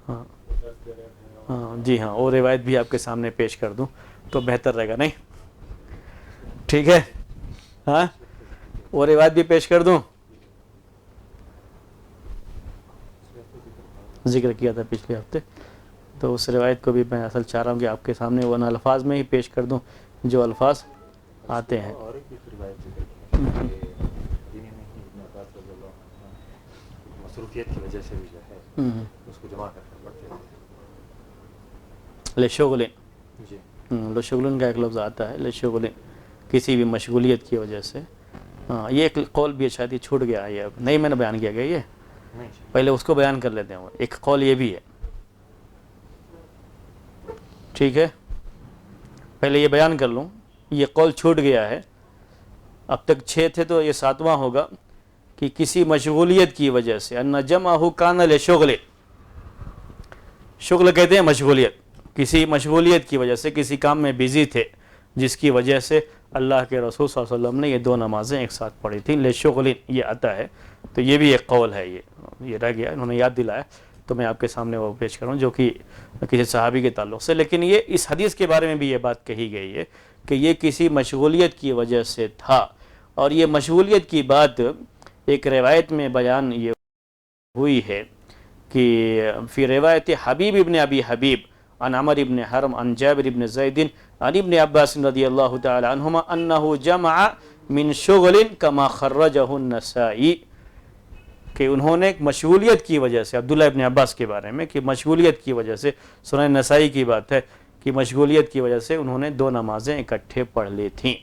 ہاں ہاں جی ہاں، وہ روایت بھی آپ کے سامنے پیش کر دوں تو بہتر رہے گا، نہیں ٹھیک ہے؟ ہاں وہ روایت بھی پیش کر دوں، ذکر کیا تھا پچھلے ہفتے، تو اس روایت کو بھی میں اصل چاہ رہا ہوں کہ آپ کے سامنے وہ الفاظ میں ہی پیش کر دوں جو الفاظ آتے ہیں۔ اور ایک روایت ذکر کی کہ دینی میں ہی ابن عباس رضی اللہ عنہ مصروفیت کی وجہ سے بھی جو ہے اس کو جمع کرنا پڑتے ہیں۔ لشغلن، جی لشغلن کا ایک لفظ آتا ہے، لشغلن کسی بھی مشغولیت کی وجہ سے۔ ہاں یہ ایک قول بھی شاید یہ چھوٹ گیا، یہ نہیں میں نے بیان کیا گیا، یہ پہلے اس کو بیان کر لیتے ہیں۔ ایک قول یہ بھی ہے، ٹھیک ہے، پہلے یہ بیان کر لوں، یہ قول چھوٹ گیا ہے، اب تک 6 تھے تو یہ 7واں ہوگا کہ کسی مشغولیت کی وجہ سے، ان جمعہ کان لشغل، شغل کہتے ہیں مشغولیت، کسی مشغولیت کی وجہ سے کسی کام میں بزی تھے جس کی وجہ سے اللہ کے رسول صلی اللہ علیہ وسلم نے یہ 2 نمازیں ایک ساتھ پڑھی تھیں، لشغل یہ آتا ہے، تو یہ بھی ایک قول ہے، یہ رہ گیا، انہوں نے یاد دلایا تو میں آپ کے سامنے وہ پیش کروں جو کہ کسی صحابی کے تعلق سے، لیکن یہ اس حدیث کے بارے میں بھی یہ بات کہی گئی ہے کہ یہ کسی مشغولیت کی وجہ سے تھا، اور یہ مشغولیت کی بات ایک روایت میں بیان یہ ہوئی ہے کہ فی روایت حبیب ابن ابی حبیب عن عمر ابن حرم عن جابر ابن زید عن ابن عباس رضی اللہ تعالی عنہما انہ جمع من شغل کما خرجہ النسائی، کہ انہوں نے ایک مشغولیت کی وجہ سے، عبداللہ ابن عباس کے بارے میں کہ مشغولیت کی وجہ سے، سنن نسائی کی بات ہے کہ مشغولیت کی وجہ سے انہوں نے 2 نمازیں اکٹھے پڑھ لی تھیں۔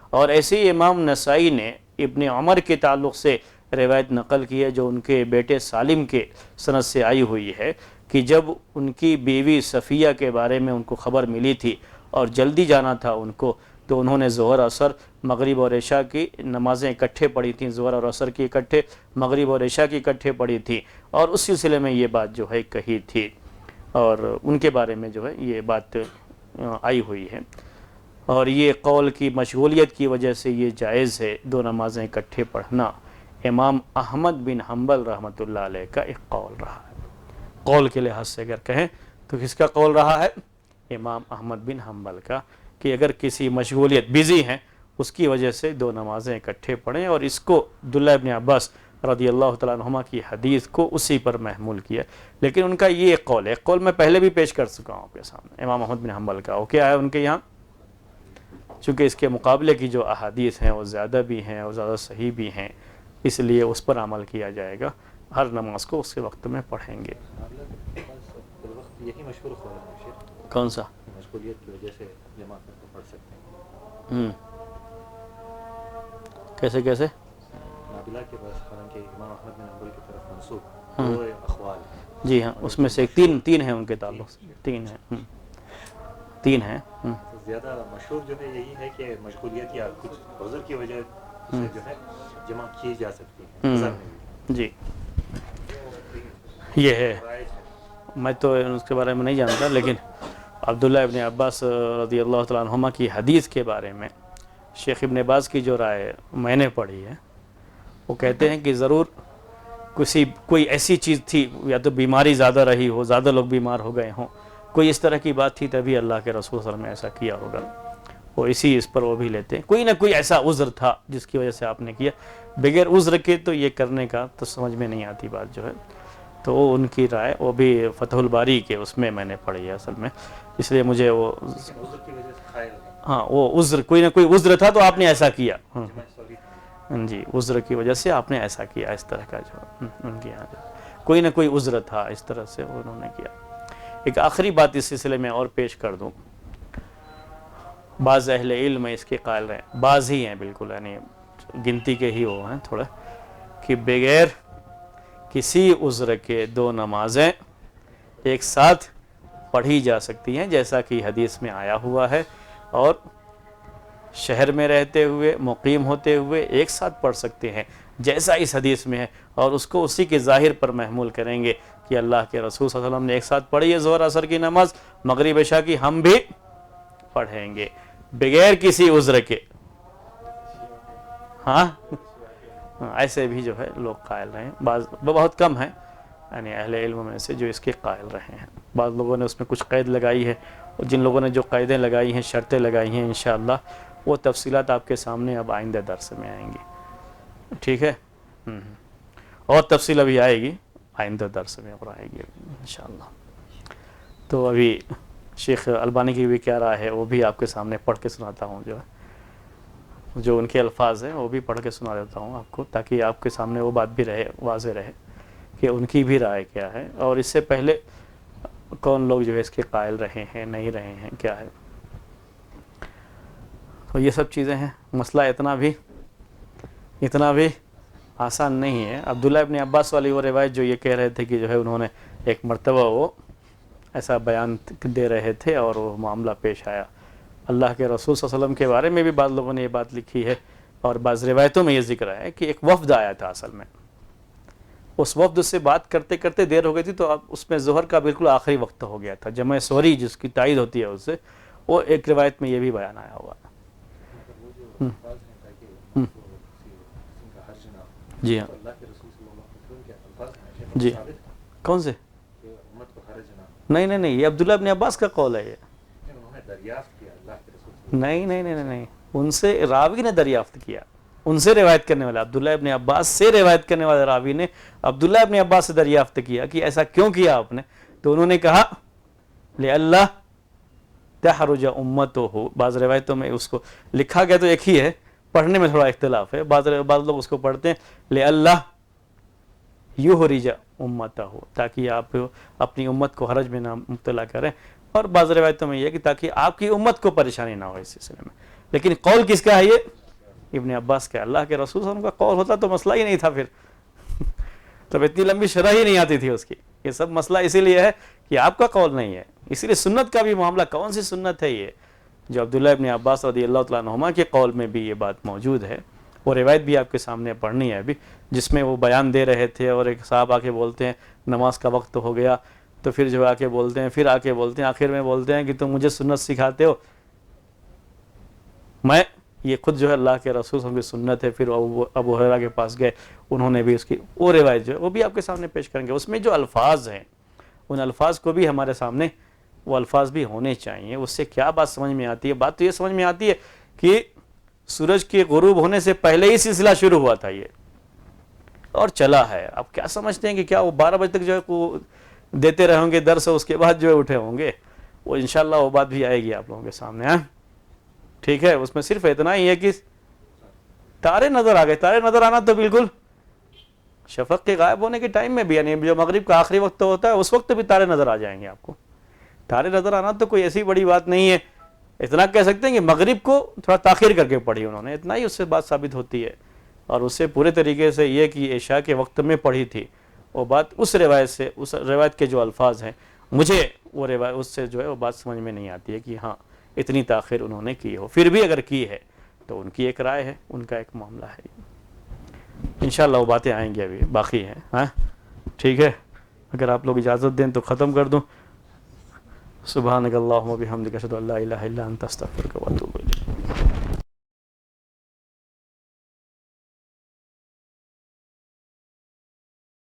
اور ایسے ہی امام نسائی نے ابن عمر کے تعلق سے روایت نقل کی ہے جو ان کے بیٹے سالم کے سند سے آئی ہوئی ہے کہ جب ان کی بیوی صفیہ کے بارے میں ان کو خبر ملی تھی اور جلدی جانا تھا ان کو، تو انہوں نے ظہر عصر مغرب اور عشاء کی نمازیں اکٹھے پڑھی تھیں، ظہر اور عصر کی اکٹھے، مغرب اور عشاء کی اکٹھے پڑھی تھیں، اور اس سلسلے میں یہ بات جو ہے کہی تھی، اور ان کے بارے میں جو ہے یہ بات آئی ہوئی ہے، اور یہ قول کی مشغولیت کی وجہ سے یہ جائز ہے 2 نمازیں اکٹھے پڑھنا، امام احمد بن حنبل رحمۃ اللہ علیہ کا ایک قول رہا ہے۔ قول کے لحاظ سے اگر کہیں تو کس کا قول رہا ہے؟ امام احمد بن حنبل کا، کہ اگر کسی مشغولیت بزی ہیں اس کی وجہ سے 2 نمازیں اکٹھے پڑھیں، اور اس کو عبداللہ ابن عباس رضی اللہ تعالیٰ عنہما کی حدیث کو اسی پر محمول کیا، لیکن ان کا یہ ایک قول ہے، ایک قول میں پہلے بھی پیش کر چکا ہوں آپ کے سامنے، امام احمد بن حنبل کا، وہ کیا ہے ان کے یہاں، چونکہ اس کے مقابلے کی جو احادیث ہیں وہ زیادہ بھی ہیں اور زیادہ صحیح بھی ہیں، اس لیے اس پر عمل کیا جائے گا، ہر نماز کو اس کے وقت میں پڑھیں گے۔ یہی مشہور قول ہے شیخ، کون سا؟ مشغولیت کی وجہ سے جمع کر کے پڑھ سکتے ہیں۔ کیسے کیسے؟ نابلہ کے پاس، حالانکہ امام احمد بن حنبل کی طرف منسوب دو اقوال ہیں، جی ہاں، اس میں سے تین ہیں ان کے تعلق سے، تین ہیں۔ زیادہ مشہور جو ہے یہی ہے کہ مشغولیت یا کچھ عذر کی وجہ سے جو ہے جمع کی جا سکتی ہے عذر میں بھی۔ جی یہ ہے، میں تو اس کے بارے میں نہیں جانتا، لیکن عبداللہ ابن عباس رضی اللہ تعالیٰ عنہما کی حدیث کے بارے میں شیخ ابن باز کی جو رائے میں نے پڑھی ہے، وہ کہتے ہیں کہ ضرور کوئی ایسی چیز تھی، یا تو بیماری زیادہ رہی ہو، زیادہ لوگ بیمار ہو گئے ہوں، کوئی اس طرح کی بات تھی، تبھی اللہ کے رسول صلی اللہ علیہ وسلم نے ایسا کیا ہوگا، وہ اس پر وہ بھی لیتے ہیں، کوئی نہ کوئی ایسا عذر تھا جس کی وجہ سے آپ نے کیا، بغیر عذر کے تو یہ کرنے کا تو سمجھ میں نہیں آتی بات جو ہے، تو وہ ان کی رائے، وہ بھی فتح الباری کے اس میں نے پڑھی ہے اصل میں، اس لیے مجھے وہ عذر کی وجہ سے قائل ہے، ہاں وہ عذر، کوئی نہ کوئی عذر تھا تو آپ نے ایسا کیا، جی عذر کی وجہ سے آپ نے ایسا کیا، اس طرح کا جو ان کے یہاں کوئی نہ کوئی عذر تھا، اس طرح سے انہوں نے کیا۔ ایک آخری بات اس سلسلے میں اور پیش کر دوں، بعض اہل علم اس کے قائل رہے، بعض ہی ہیں بالکل، یعنی گنتی کے ہی وہ ہیں تھوڑا، کہ بغیر کسی عذر کے دو نمازیں ایک ساتھ پڑھی جا سکتی ہیں، جیسا کہ حدیث میں آیا ہوا ہے، اور شہر میں رہتے ہوئے، مقیم ہوتے ہوئے ایک ساتھ پڑھ سکتے ہیں جیسا اس حدیث میں ہے، اور اس کو اسی کے ظاہر پر محمول کریں گے کہ اللہ کے رسول صلی اللہ علیہ وسلم نے ایک ساتھ پڑھی ہے ظہر عصر کی نماز، مغرب عشاء کی ہم بھی پڑھیں گے بغیر کسی عذر کے۔ ہاں ایسے بھی جو ہے لوگ قائل رہے ہیں، بعض بہت کم ہیں، یعنی اہل علم میں سے جو اس کے قائل رہے ہیں، بعض لوگوں نے اس میں کچھ قید لگائی ہے، اور جن لوگوں نے جو قیدیں لگائی ہیں، شرطیں لگائی ہیں، انشاءاللہ وہ تفصیلات آپ کے سامنے اب آئندہ درس میں آئیں گی، ٹھیک ہے، اور تفصیل ابھی آئے گی آئندہ درس میں اور آئے گی انشاءاللہ۔ تو ابھی شیخ البانی کی بھی کیا رائے ہے وہ بھی آپ کے سامنے پڑھ کے سناتا ہوں، جو ان کے الفاظ ہیں وہ بھی پڑھ کے سنا دیتا ہوں آپ کو، تاکہ آپ کے سامنے وہ بات بھی رہے، واضح رہے کہ ان کی بھی رائے کیا ہے، اور اس سے پہلے کون لوگ جو ہے اس کے قائل رہے ہیں، نہیں رہے ہیں، کیا ہے۔ تو یہ سب چیزیں ہیں، مسئلہ اتنا بھی آسان نہیں ہے۔ عبداللہ ابن عباس والی وہ روایت جو یہ کہہ رہے تھے کہ جو ہے انہوں نے ایک مرتبہ وہ ایسا بیان دے رہے تھے اور وہ معاملہ پیش آیا، اللہ کے رسول صلی اللہ علیہ وسلم کے بارے میں بھی بعض لوگوں نے یہ بات لکھی ہے، اور بعض روایتوں میں یہ ذکر ہے کہ ایک وفد آیا تھا، اصل میں اس وفد سے بات کرتے کرتے دیر ہو گئی تھی، تو اب اس میں ظہر کا بالکل آخری وقت ہو گیا تھا، جمع سوری جس کی تائید ہوتی ہے اس سے، وہ ایک روایت میں یہ بھی بیان آیا ہوا ہے۔ جی ہاں، جی کون سے؟ نہیں، یہ عبداللہ ابن عباس کا قول ہے، یہ نہیں، ان سے راوی نے دریافت کیا، ان سے روایت کرنے والا عبداللہ ابن عباس سے روایت کرنے والے راوی نے عبداللہ ابن عباس سے دریافت کیا کہ ایسا کیوں کیا آپ نے، تو انہوں نے کہا لِأَلَّا تَحْرُجَ أُمَّتُهُ، بعض روایتوں میں اس کو لکھا گیا تو ایک ہی ہے، پڑھنے میں تھوڑا اختلاف ہے، بعض لوگ اس کو پڑھتے ہیں لِأَلَّا يُحْرِجَ أُمَّتَهُ، تاکہ آپ اپنی امت کو حرج میں نہ مبتلا کریں، اور بعض روایتوں میں یہ کہ تاکہ آپ کی امت کو پریشانی نہ ہو اس سلسلے میں، لیکن قول کس کا ہے؟ یہ ابن عباس کا۔ اللہ کے رسول صلی اللہ علیہ وسلم کا قول ہوتا تو مسئلہ ہی نہیں تھا، پھر تب اتنی لمبی شرح ہی نہیں آتی تھی اس کی۔ یہ سب مسئلہ اسی لیے ہے کہ آپ کا قول نہیں ہے، اسی لیے سنت کا بھی معاملہ، کون سی سنت ہے یہ جو عبداللہ ابن عباس رضی اللہ تعالیٰ عنہما کے قول میں بھی یہ بات موجود ہے، وہ روایت بھی آپ کے سامنے پڑھنی ہے ابھی، جس میں وہ بیان دے رہے تھے، اور ایک صاحب آ کے بولتے ہیں نماز کا وقت ہو گیا، تو پھر جو آ کے بولتے ہیں، پھر آ کے بولتے ہیں، آخر میں بولتے ہیں کہ تم مجھے سنت سکھاتے ہو، میں یہ خود جو ہے اللہ کے رسول صلی اللہ علیہ وسلم کی سنت ہے۔ پھر ابو ہریرہ کے پاس گئے، انہوں نے بھی اس کی وہ روایت جو ہے وہ بھی آپ کے سامنے پیش کریں گے، اس میں جو الفاظ ہیں ان الفاظ کو بھی ہمارے سامنے وہ الفاظ بھی ہونے چاہیے۔ اس سے کیا بات سمجھ میں آتی ہے؟ بات تو یہ سمجھ میں آتی ہے کہ سورج کے غروب ہونے سے پہلے ہی سلسلہ شروع ہوا تھا، یہ اور چلا ہے. آپ کیا سمجھتے ہیں کہ کیا وہ 12 بجے تک جو ہے وہ دیتے رہیں گے درس، اس کے بعد جو ہے اٹھے ہوں گے؟ وہ انشاءاللہ وہ بات بھی آئے گی آپ لوگوں کے سامنے. ہاں ٹھیک ہے، اس میں صرف اتنا ہی ہے کہ تارے نظر آ گئے. تارے نظر آنا تو بالکل شفق کے غائب ہونے کے ٹائم میں بھی، یعنی جو مغرب کا آخری وقت ہوتا ہے اس وقت بھی تارے نظر آ جائیں گے آپ کو. تارے نظر آنا تو کوئی ایسی بڑی بات نہیں ہے. اتنا کہہ سکتے ہیں کہ مغرب کو تھوڑا تاخیر کر کے پڑھی انہوں نے، اتنا ہی اس سے بات ثابت ہوتی ہے. اور اس سے پورے طریقے سے یہ کہ عشاء کے وقت میں پڑھی تھی، وہ بات اس روایت سے، اس روایت کے جو الفاظ ہیں، مجھے وہ روایت اس سے جو ہے وہ بات سمجھ میں نہیں آتی ہے کہ ہاں اتنی تاخیر انہوں نے کی ہو. پھر بھی اگر کی ہے تو ان کی ایک رائے ہے، ان کا ایک معاملہ ہے. انشاءاللہ وہ باتیں آئیں گی، ابھی باقی ہیں. ہاں ٹھیک ہے، اگر آپ لوگ اجازت دیں تو ختم کر دوں. سبحانک اللہم و بحمدک اشہد ان لا الہ الا انت استغفرک و اتوب الیک.